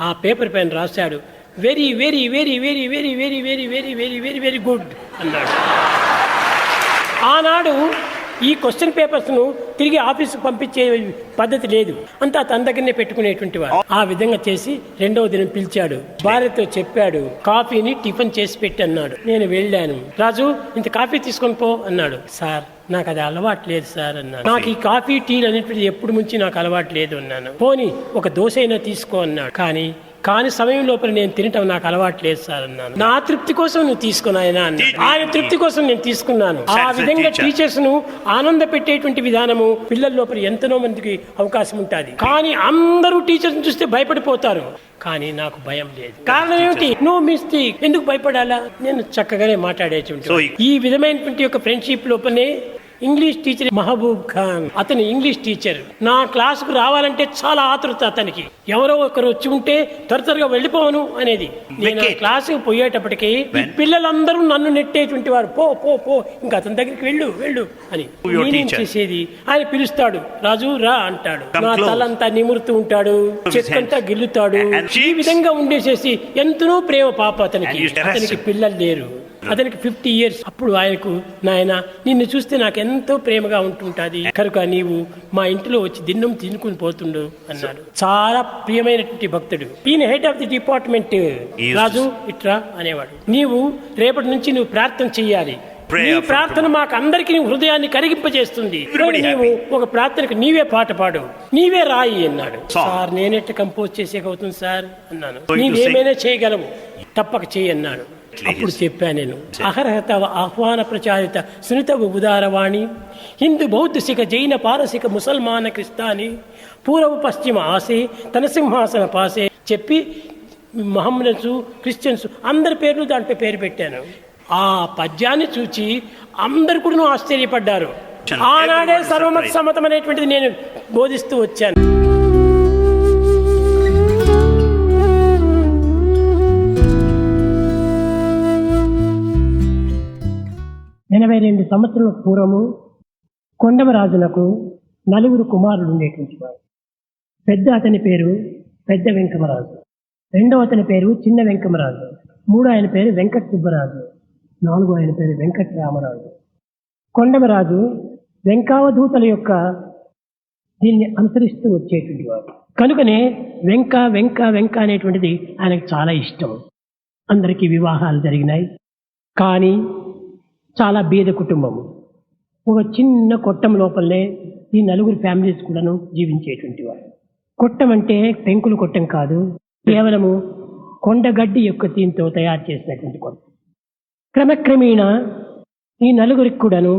ఆ పేపర్ పైన రాశాడు, very very very very very very very very very very very good అన్నాడు. ఆనాడు ఈ క్వశ్చన్ పేపర్స్ ను తిరిగి ఆఫీసుకు పంపించే పద్ధతి లేదు, అంతా తన దగ్గరనే పెట్టుకునేటువంటి వాడు. ఆ విధంగా చేసి 2వ దినం పిలిచాడు. భార్యతో చెప్పాడు, కాఫీని టిఫిన్ చేసి పెట్టి అన్నాడు. నేను వెళ్ళాను. రాజు ఇంత కాఫీ తీసుకొని పో అన్నాడు. సార్ నాకు అది అలవాటు లేదు సార్ అన్నాను. నాకు ఈ కాఫీ టీలు అనేటువంటి ఎప్పుడు నుంచి నాకు అలవాటు లేదు అన్నాను. పోనీ ఒక దోశ అయినా తీసుకో అన్నాడు. కానీ సమయం లోపల నేను తినటం నాకు అలవాటు లేదు సార్ అన్నాను. నా తృప్తి కోసం నువ్వు తీసుకున్నా ఆయన తృప్తి కోసం నేను తీసుకున్నాను. ఆ విధంగా టీచర్స్ ను ఆనంద పెట్టేటువంటి విధానము పిల్లల లోపల ఎంతనో మందికి అవకాశం ఉంటుంది. కానీ అందరూ టీచర్స్ చూస్తే భయపడిపోతారు, కానీ నాకు భయం లేదు. కారణం ఏమిటి? No mistake. ఎందుకు భయపడాలా? నేను చక్కగానే మాట్లాడేటువంటి ఈ విధమైనటువంటి ఒక ఫ్రెండ్షిప్ లోపలనే ఇంగ్లీష్ టీచర్ మహబూబ్ ఖాన్, అతను ఇంగ్లీష్ టీచర్. నా క్లాసుకు రావాలంటే చాలా ఆతృత అతనికి. ఎవరో ఒకరు వచ్చి ఉంటే త్వరగా వెళ్ళిపోవను అనేది. నేను క్లాసుకు పోయేటప్పటికి పిల్లలందరూ నన్ను నెట్టేటువంటి వారు, పో పో పో ఇంకా అతని దగ్గరికి వెళ్ళు అని. నేనేం చేసేది, ఆయన పిలుస్తాడు, రాజు రా అంటాడు. నా తలంతా నిమురుతూ ఉంటాడు, చెక్కంతా గిల్లుతాడు. ఈ విధంగా ఉండేసేసి ఎంతనో ప్రేమ పాప అతనికి పిల్లలు లేరు. అతనికి 50 years. అప్పుడు ఆయనకు, నాయన నిన్ను చూస్తే నాకు ఎంతో ప్రేమగా ఉంటుంటది కనుక నీవు మా ఇంటిలో వచ్చి దిన్నం తినుకుని పోతుండు అన్నాడు. చాలా ప్రియమైనటువంటి భక్తుడు. ఈయన హెడ్ ఆఫ్ ది డిపార్ట్మెంట్. రాజు ఇట్రా అనేవాడు. నీవు రేపటి నుంచి నువ్వు ప్రార్థన చెయ్యాలి. నీ ప్రార్థన మాకు అందరికి నీ హృదయాన్ని కరిగింపజేస్తుంది. నీవు ఒక ప్రార్థనకు నీవే పాట పాడు, నీవే రాయి అన్నాడు. సార్ నేనెట్ట కంపోజ్ చేసేకవుతుంది సార్ అన్నాను. నీవేమైనా చేయగలవు, తప్పక చేయి అన్నాడు. అప్పుడు చెప్పాను నేను, అహర్హత ఆహ్వాన ప్రచారిత సునిత ఉదారవాణి హిందూ బౌద్ధ సిఖ జైన పారసిక ముసల్మాన క్రిస్తాని పూర్వ పశ్చిమ ఆసే తన సింహాసన పాసే చెప్పి మహమ్మదన్స్ క్రిస్టియన్స్ అందరి పేర్లు దాంట్లో పేరు పెట్టాను. ఆ పద్యాన్ని చూచి అందరు కూడా ఆశ్చర్యపడ్డారు. ఆనాడే సర్వమత సమ్మతం అనేటువంటిది నేను బోధిస్తూ వచ్చాను. 82 సంవత్సరాల పూర్వము కొండమరాజునకు 4 కుమారులు ఉండేటువంటి వారు. పెద్ద అతని పేరు పెద్ద వెంకమరాజు, రెండవ అతని పేరు చిన్న వెంకమరాజు, మూడో ఆయన పేరు వెంకట సుబ్బరాజు, నాలుగో ఆయన పేరు వెంకట రామరాజు. కొండమరాజు వెంకావధూతల యొక్క దీన్ని అనుసరిస్తూ వచ్చేటువంటి వాడు కనుకనే వెంక వెంక వెంక అనేటువంటిది ఆయనకు చాలా ఇష్టం. అందరికీ వివాహాలు జరిగినాయి. కానీ చాలా బీద కుటుంబము. ఒక చిన్న కొట్టం లోపలనే ఈ 4 ఫ్యామిలీస్ కూడాను జీవించేటువంటి వారు. కొట్టం అంటే పెంకుల కొట్టం కాదు, కేవలము కొండగడ్డి యొక్క దీంతో తయారు చేసినటువంటి కొట్టం. క్రమక్రమేణా ఈ 4 కూడాను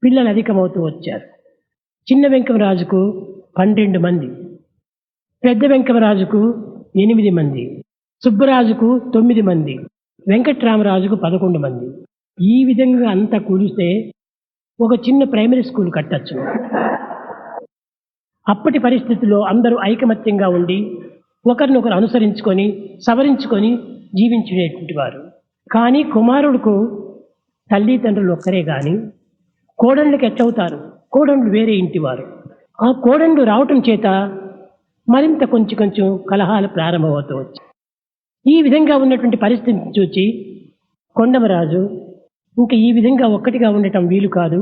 పిల్లలు అధికమవుతూ వచ్చారు. చిన్న వెంకమరాజుకు 12 మంది, పెద్ద వెంకమరాజుకు 8 మంది, సుబ్బరాజుకు 9 మంది, వెంకట్రామరాజుకు 11 మంది. ఈ విధంగా అంతా కూలిస్తే ఒక చిన్న ప్రైమరీ స్కూల్ కట్టచ్చు. అప్పటి పరిస్థితుల్లో అందరూ ఐకమత్యంగా ఉండి ఒకరినొకరు అనుసరించుకొని సవరించుకొని జీవించేటువంటి వారు. కానీ కుమారుడుకు తల్లిదండ్రులు ఒక్కరే గాని కోడళ్ళకి ఎట్లవుతారు? కోడళ్ళు వేరే ఇంటి వారు. ఆ కోడళ్ళు రావటం చేత మరింత కొంచెం కొంచెం కలహాలు ప్రారంభమవుతూ వచ్చాయి. ఈ విధంగా ఉన్నటువంటి పరిస్థితిని చూచి కొండమరాజు ఇంకా ఈ విధంగా ఒక్కటిగా ఉండటం వీలు కాదు,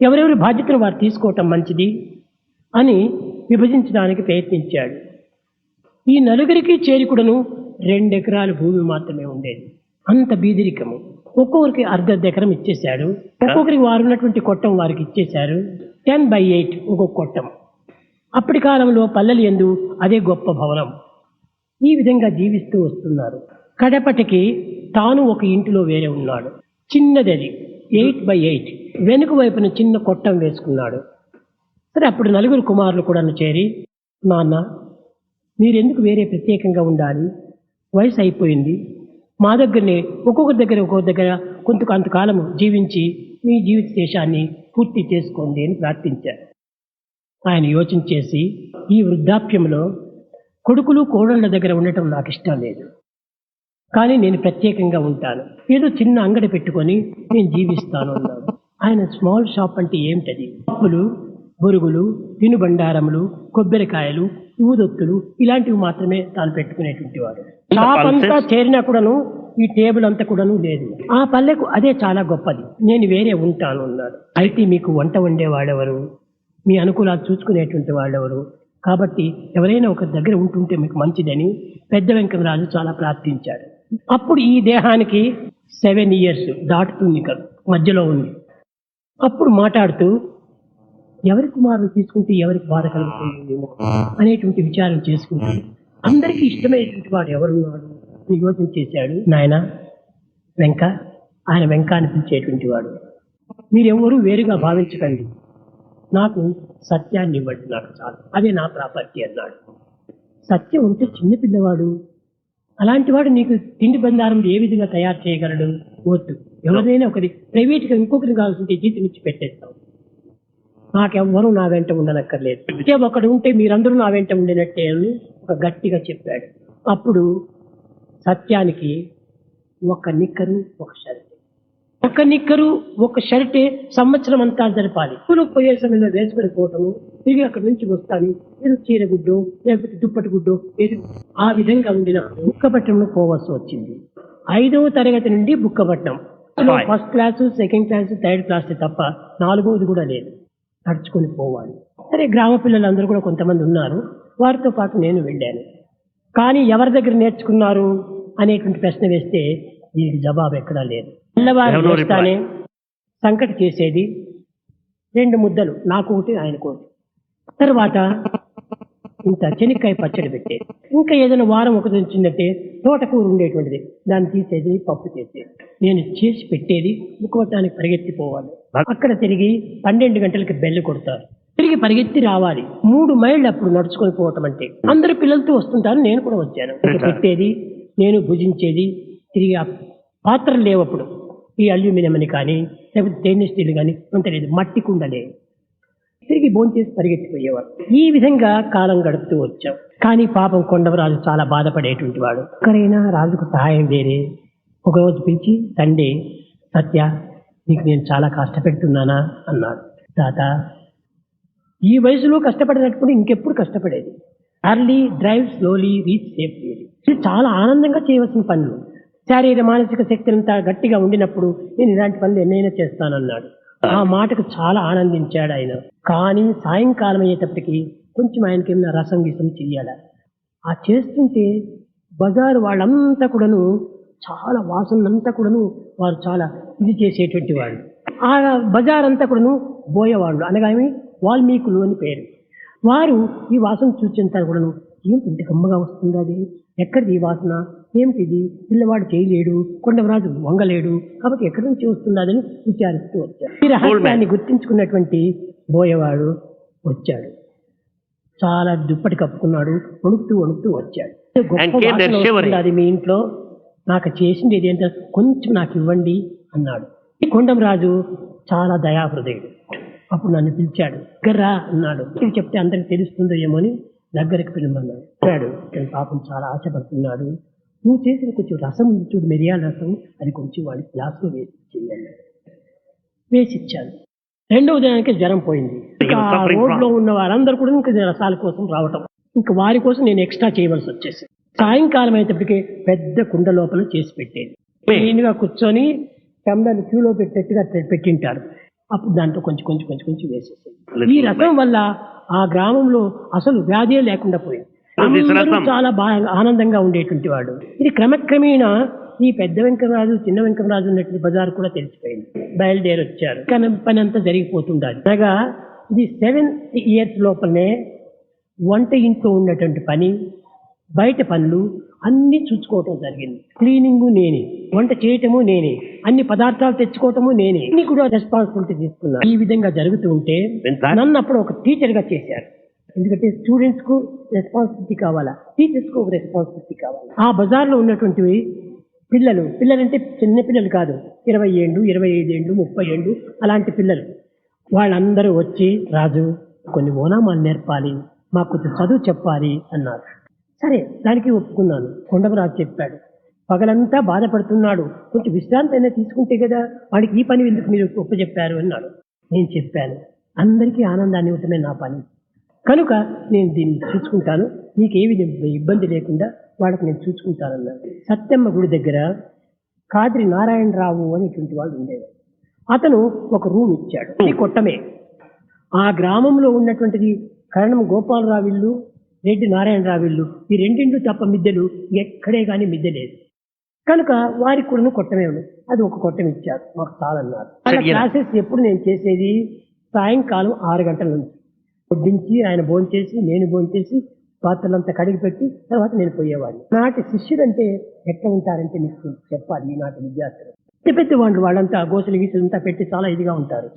ఎవరెవరి బాధ్యతను వారు తీసుకోవటం మంచిది అని విభజించడానికి ప్రయత్నించాడు. ఈ 4 చేరికూడను 2 ఎకరాల భూమి మాత్రమే ఉండేది. అంత బీదరికము. ఒక్కొక్కరికి అర్ధ ఎకరం ఇచ్చేశాడు. ఒక్కొక్కరికి వారు ఉన్నటువంటి కొట్టం వారికి ఇచ్చేశారు. 10/8 ఒక్కొక్క కొట్టం. అప్పటి కాలంలో పల్లెలు యందు అదే గొప్ప భవనం. ఈ విధంగా జీవిస్తూ వస్తున్నారు. కడపటికి తాను ఒక ఇంటిలో వేరే ఉన్నాడు. చిన్నది అది 8/8. వెనుక వైపున చిన్న కొట్టం వేసుకున్నాడు. సరే, అప్పుడు 4 కుమారులు కూడా చేరి, నాన్న మీరెందుకు వేరే ప్రత్యేకంగా ఉండాలి? వయసు అయిపోయింది. మా దగ్గరనే ఒక్కొక్క దగ్గర కొంతకాలం జీవించి మీ జీవిత దేశాన్ని పూర్తి చేసుకోండి అని ప్రార్థించారు. ఆయన యోచన చేసి, ఈ వృద్ధాప్యంలో కొడుకులు కోడళ్ళ దగ్గర ఉండటం నాకు ఇష్టం లేదు, కానీ నేను ప్రత్యేకంగా ఉంటాను, ఏదో చిన్న అంగడి పెట్టుకొని నేను జీవిస్తాను అన్నాడు. ఆయన స్మాల్ షాప్ అంటే ఏమిటది? పప్పులు, బొరుగులు, తినుబండారములు, కొబ్బరికాయలు, ఊదొత్తులు ఇలాంటివి మాత్రమే తాను పెట్టుకునేటువంటి వాడు. షాప్ అంతా చేరినా కూడాను ఈ టేబుల్ అంతా కూడాను లేదు. ఆ పల్లెకు అదే చాలా గొప్పది, నేను వేరే ఉంటాను అన్నాడు. అయితే మీకు వంట వండే వాళ్ళెవరు? మీ అనుకూలాలు చూసుకునేటువంటి వాళ్ళెవరు? కాబట్టి ఎవరైనా ఒక దగ్గర ఉంటుంటే మీకు మంచిదని పెద్ద వెంకమరాజు చాలా ప్రార్థించాడు. అప్పుడు ఈ దేహానికి 7 years దాటుతుంది, మధ్యలో ఉంది. అప్పుడు మాట్లాడుతూ ఎవరి కుమారులు తీసుకుంటే ఎవరికి బాధ కలుగుతుందేమో అనేటువంటి విచారం చేసుకుంటూ అందరికీ ఇష్టమైనటువంటి వాడు ఎవరున్నాడు అని యోచన చేశాడు. నాయన వెంక, ఆయన వెంక అని పిలిచేటువంటి వాడు, మీరెవరూ వేరుగా భావించకండి, నాకు సత్యాన్ని ఇవ్వండి, నాకు చాలు, అదే నా ప్రాపర్టీ అన్నాడు. సత్యం ఉంటే చిన్న పిల్లవాడు, అలాంటి వాడు నీకు తిండి బండారం ఏ విధంగా తయారు చేయగలడు? వద్దు, ఎవరైనా ఒకరి ప్రైవేట్గా ఇంకొకరిని కావాల్సింటే జీతం ఇచ్చి పెట్టేస్తాం, నాకెవ్వరూ నా వెంట ఉండనక్కర్లేదు, ఇదే ఒకడు ఉంటే మీరందరూ నా వెంట ఉండినట్టే అని ఒక గట్టిగా చెప్పాడు. అప్పుడు సత్యానికి ఒక నిక్కరు ఒక షర్ట్, ఒక నిక్కరు ఒక షర్టే సంవత్సరం అంతా జరపాలి. స్కూలుకు పోయే సమయంలో వేసుకొని పోవటము, తిరిగి అక్కడి నుంచి వస్తాను ఏదో చీర గుడ్డో లేకపోతే దుప్పటి గుడ్డో ఏదో ఆ విధంగా ఉండిన బుక్కపట్నంలో పోవాల్సి వచ్చింది. 5వ తరగతి నుండి Bukkapatnam. First class, second class, third class తప్ప 4వది కూడా లేదు. నడుచుకొని పోవాలి. సరే, గ్రామ పిల్లలందరూ కూడా కొంతమంది ఉన్నారు, వారితో పాటు నేను వెళ్ళాను. కానీ ఎవరి దగ్గర నేర్చుకున్నారు అనేటువంటి ప్రశ్న వేస్తే దీనికి జవాబు ఎక్కడా లేదు. పిల్లవారు చేస్తానే సంకటి చేసేది, 2 ముద్దలు, నాకు ఒకటి ఆయనకు ఒకటి. తర్వాత ఇంత చెనిక్కాయ పచ్చడి పెట్టేది. ఇంకా ఏదైనా వారం ఒకటి వచ్చిందంటే తోటకూర ఉండేటువంటిది, దాన్ని తీసేది, పప్పు చేసేది. నేను చేసి పెట్టేది, ముక్కుపట్టానికి పరిగెత్తిపోవాలి. అక్కడ తిరిగి 12 గంటలకి బెల్లు కొడతారు, తిరిగి పరిగెత్తి రావాలి. 3 మైళ్ళు అప్పుడు నడుచుకొని పోవటం అంటే. అందరు పిల్లలతో వస్తుంటారు, నేను కూడా వచ్చాను. పెట్టేది, నేను భుజించేది, తిరిగి పాత్రలు లేవప్పుడు ఈ అల్యూమినియం అని కానీ లేకపోతే స్టెయిన్లెస్ స్టీల్ కానీ ఉంటలేదు, మట్టి కుండలే. తిరిగి భోంచేసి పరిగెత్తిపోయేవాడు. ఈ విధంగా కాలం గడుపుతూ వచ్చాం. కానీ పాపం కొండవరాజు చాలా బాధపడేటువంటి వాడు. ఎక్కడైనా రాజుకు సహాయం వేరే. ఒకరోజు పిలిచి, సండే, సత్య నీకు నేను చాలా కష్టపెడుతున్నానా అన్నాడు. తాత, ఈ వయసులో కష్టపడినప్పుడు ఇంకెప్పుడు కష్టపడేది. Early drive slowly reach safely. ఇది చాలా ఆనందంగా చేయవలసిన పనులు. శారీర మానసిక శక్తి అంతా గట్టిగా ఉండినప్పుడు నేను ఇలాంటి పనులు ఎన్నైనా చేస్తానన్నాడు. ఆ మాటకు చాలా ఆనందించాడు ఆయన. కానీ సాయంకాలం అయ్యేటప్పటికి కొంచెం ఆయనకి ఏమైనా రసం గీసం చెయ్యాలి. ఆ చేస్తుంటే బజారు వాళ్ళంతా కూడాను చాలా వాసనంతా కూడాను వారు చాలా ఇది చేసేటువంటి వాళ్ళు. ఆ బజార్ అంతా కూడాను బోయేవాళ్ళు, అనగా వాల్మీకులు అని పేరు. వారు ఈ వాసన చూసేంత కూడాను ఏమిటి ఇంత గమ్మగా వస్తుంది, అది ఎక్కడిది ఈ వాసన, ఏమిటిది, పిల్లవాడు చేయలేడు, కొండవరాజు వంగలేడు, కాబట్టి ఎక్కడి నుంచి వస్తున్నదని విచారిస్తూ వచ్చారు. ఈ రహస్యాన్ని గుర్తించుకున్నటువంటి బోయేవాడు వచ్చాడు. చాలా దుప్పటి కప్పుకున్నాడు, వణుకుతూ వచ్చాడు. గొప్ప వాసన వస్తుంది, అది మీ ఇంట్లో నాకు చేసింది ఏదేంటో కొంచెం నాకు ఇవ్వండి అన్నాడు. ఈ కొండమరాజు చాలా దయాహృదయుడు. అప్పుడు నన్ను పిలిచాడు. దగ్గర అన్నాడు. ఇది చెప్తే అందరికి తెలుస్తుందో ఏమో అని దగ్గరికి పిలవమన్నాడు. చెప్పాడు, పాపం చాలా ఆశపడుతున్నాడు, నువ్వు చేసిన కొంచెం రసం చూడు, మిరియాల రసం, అది కొంచెం వాడి గ్లాసులో వేసి చెయ్యాలి. వేసిచ్చాను. రెండవ దినానికి జ్వరం పోయింది. ఇంకా రోడ్లో ఉన్న వారందరూ కూడా ఇంకా రసాల కోసం రావటం, ఇంకా వారి కోసం నేను ఎక్స్ట్రా చేయవలసి వచ్చేసి సాయంకాలం అయినప్పటికీ పెద్ద కుండ లోపల చేసి పెట్టేది. నేనుగా కూర్చొని టమ్లర్ క్యూలో పెట్టేట్టుగా పెట్టింటారు. అప్పుడు దాంట్లో కొంచెం వేసేసేది. ఈ రసం వల్ల ఆ గ్రామంలో అసలు వ్యాధి లేకుండా పోయింది. అందరూ చాలా బాగా ఆనందంగా ఉండేటువంటి వాడు. ఇది క్రమక్రమేణా ఈ పెద్ద వెంకమరాజు చిన్న వెంకమరాజు ఉన్నటువంటి బజార్ కూడా తెలిసిపోయింది. బయలుదేరి వచ్చారు. కానీ పని అంతా జరిగిపోతుండాలి. అనగా ఇది 7 years లోపలనే వంట ఇంట్లో ఉన్నటువంటి పని, బయట పనులు అన్ని చూసుకోవటం జరిగింది. క్లీనింగ్ నేనే, వంట చేయటము నేనే, అన్ని పదార్థాలు తెచ్చుకోవటము నేనే, అన్ని కూడా రెస్పాన్సిబిలిటీ తీసుకున్నాను. ఈ విధంగా జరుగుతూ ఉంటే నన్ను అప్పుడు ఒక టీచర్ గా చేశారు. ఎందుకంటే స్టూడెంట్స్ కు రెస్పాన్సిబిలిటీ కావాలా, టీచర్స్ కు ఒక రెస్పాన్సిబిలిటీ కావాలా. ఆ బజార్ లో ఉన్నటువంటివి పిల్లలంటే చిన్న పిల్లలు కాదు, 20 ఏళ్ళు 25 ఏళ్ళు 30 ఏళ్ళు అలాంటి పిల్లలు. వాళ్ళందరూ వచ్చి, రాజు కొన్ని ఓనామాలు నేర్పాలి, మాకు కొంచెం చదువు చెప్పాలి అన్నారు. సరే, దానికి ఒప్పుకున్నాను. కొండమరాజు చెప్పాడు, పగలంతా బాధపడుతున్నాడు, కొంచెం విశ్రాంతి అయినా తీసుకుంటే కదా, వాడికి ఈ పని ఎందుకు మీరు ఒప్పచెప్పారు అన్నాడు. నేను చెప్పాను, అందరికీ ఆనందాన్ని ఇవ్వటమే నా పని, కనుక నేను దీన్ని చూసుకుంటాను, నీకేమి ఇబ్బంది లేకుండా వాళ్ళకి నేను చూసుకుంటానన్నాడు. సత్యమ్మ గుడి దగ్గర కాద్రి నారాయణరావు అనేటువంటి వాళ్ళు ఉండేవారు. అతను ఒక రూమ్ ఇచ్చాడు. ఇది కొట్టమే. ఆ గ్రామంలో ఉన్నటువంటిది కరణం గోపాలరావు ఇల్లు, రెడ్డి నారాయణరావు ఇల్లు, ఈ రెండింటి తప్ప మిద్దెలు ఎక్కడే కానీ మిద్దె లేదు. కనుక వారికి కూడా కొట్టమే ఉంది. అది ఒక కొట్టం ఇచ్చారు, మాకు చాలన్నారు. అలా క్లాసెస్ ఎప్పుడు నేను చేసేది సాయంకాలం 6 గంటల నుంచి వడ్డించి ఆయన భోంచేసి నేను భోంచేసి పాత్రలంతా కడిగి పెట్టి తర్వాత నేను పోయేవాడిని. నాటి శిష్యుడంటే ఎట్లా ఉంటారంటే మీకు చెప్పాలి. ఈనాటి విద్యార్థులు పెద్ద వాళ్ళంతా గోసలు గీసలంతా పెట్టి చాలా ఇదిగా ఉంటారు.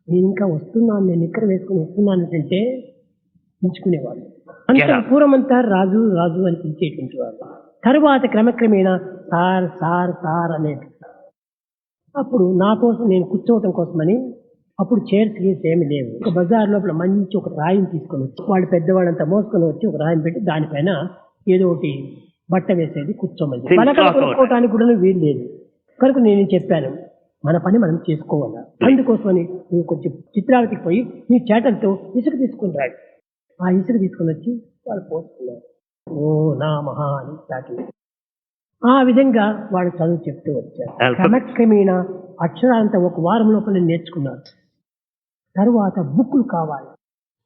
నేను ఇంకా వస్తున్నాను, నేను నిక్కర వేసుకుని వస్తున్నాను అంటే పిలుచుకునేవాళ్ళు. అంత పూర్వమంతా రాజు రాజు అని పిలిచేటువంటి వాళ్ళు. తర్వాత క్రమక్రమేణా సార్ సార్ సార్ అనేది. అప్పుడు నా కోసం నేను కూర్చోవటం కోసమని అప్పుడు చైర్స్ గీస్ ఏమి లేవు. ఒక బజార్ లోపల మంచి ఒక రాయిని తీసుకొని వచ్చి వాళ్ళు పెద్దవాళ్ళంతా మోసుకొని వచ్చి ఒక రాయిని పెట్టి దానిపైన ఏదో ఒకటి బట్ట వేసేది కూర్చోమని. పలకలు కొనుక్కోవటానికి కూడా వీలు లేదు. కనుక నేను చెప్పాను, మన పని మనం చేసుకోవాలా, అందుకోసమని నువ్వు కొంచెం చిత్రావతికి పోయి నీ చేటలతో ఇసుక తీసుకుని రాడు. ఆ ఇసుక తీసుకుని వచ్చి వాళ్ళు పోసుకున్నారు. ఓ నా మహా అని స్టార్టింగ్. ఆ విధంగా వాళ్ళు చదువు చెప్తూ వచ్చారు. క్రమక్రమేణా అక్షరాలంతా ఒక వారం లోపల నేర్చుకున్నారు. తరువాత బుక్కులు కావాలి,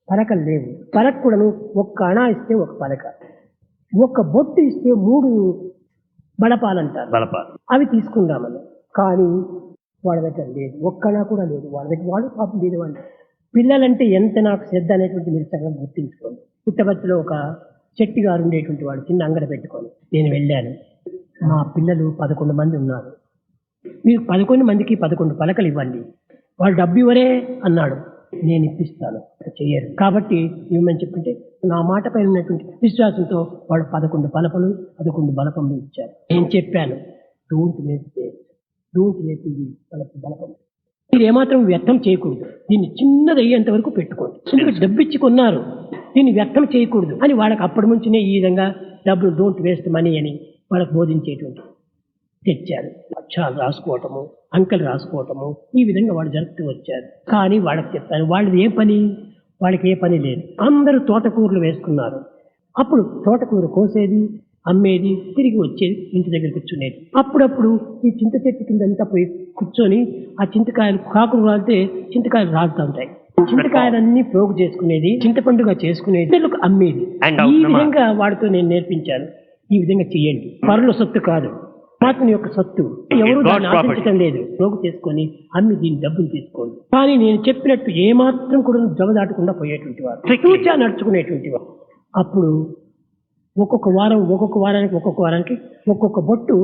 పలకలు లేవు. పలక కూడాను ఒక్క అణా ఇస్తే ఒక పలక, ఒక్క బొట్టు ఇస్తే 3 బలపాలంటారు, అవి తీసుకుందామని. కానీ వాళ్ళ దగ్గర లేదు, ఒక్కనా కూడా లేదు వాళ్ళ దగ్గర. వాళ్ళు పాపం లేదు. వాళ్ళు పిల్లలంటే ఎంత నాకు శ్రద్ధ అనేటువంటి మీరు సగం గుర్తించుకోండి. పుట్టపర్తిలో ఒక చెట్టి గారు ఉండేటువంటి వాడు చిన్న అంగడి పెట్టుకొని నేను వెళ్ళాను. మా పిల్లలు 11 మంది ఉన్నారు, మీరు 11 మందికి 11 పలకలు ఇవ్వండి, వాళ్ళు డబ్బు ఇవ్వరే అన్నాడు. నేను ఇప్పిస్తాను, చెయ్యరు కాబట్టి ఏమని చెప్పింటే నా మాట పైన ఉన్నటువంటి విశ్వాసంతో వాళ్ళు 11 పలపలు 11 బలపములు ఇచ్చారు. నేను చెప్పాను, డోంట్ వేస్ట్, డోంట్ వేస్ట్ ఇది వాళ్ళకి బలపం. మీరు ఏమాత్రం వ్యర్థం చేయకూడదు, దీన్ని చిన్నది అయ్యేంత వరకు పెట్టుకోండి. ఎందుకంటే డబ్బు ఇచ్చి కొన్నారు, దీన్ని వ్యర్థం చేయకూడదు అని వాళ్ళకి అప్పటి నుంచినే ఈ విధంగా డబ్బులు డోంట్ వేస్ట్ మనీ అని వాళ్ళకి బోధించేటువంటి తెచ్చారు. అక్షరాలు రాసుకోవటము, అంకెలు రాసుకోవటము, ఈ విధంగా వాళ్ళు జరుపుతూ వచ్చారు. కానీ వాళ్ళకి చెప్పాను, వాళ్ళది ఏ పని, వాళ్ళకి ఏ పని లేదు. అందరూ తోటకూరలు వేసుకున్నారు. అప్పుడు తోటకూర కోసేది, అమ్మేది, తిరిగి వచ్చేది, ఇంటి దగ్గర కూర్చునేది. అప్పుడప్పుడు ఈ చింత చెట్టు కిందంతా పోయి కూర్చొని ఆ చింతకాయలు కాకులు రాలితే చింతకాయలు రాలుతూ ఉంటాయి. చింతకాయలన్నీ పోగు చేసుకునేది, చింతపండుగా చేసుకునేది, పిల్లలకు అమ్మేది. ఈ విధంగా వాడితో నేను నేర్పించాను. ఈ విధంగా చెయ్యండి, పరుల సొత్తు కాదు, పరమాత్మని యొక్క సొత్తు. ఎవరు దాన్ని ఆశించడం లేదు, పోగు చేసుకొని అమ్మి దీని డబ్బులు తీసుకోండి. కానీ నేను చెప్పినట్టు ఏమాత్రం కూడా జగదాటకుండా పోయేటువంటి వారు, తూచా నడుచుకునేటువంటి వారు. అప్పుడు ఒక్కొక్క వారానికి ఒక్కొక్క బొట్టు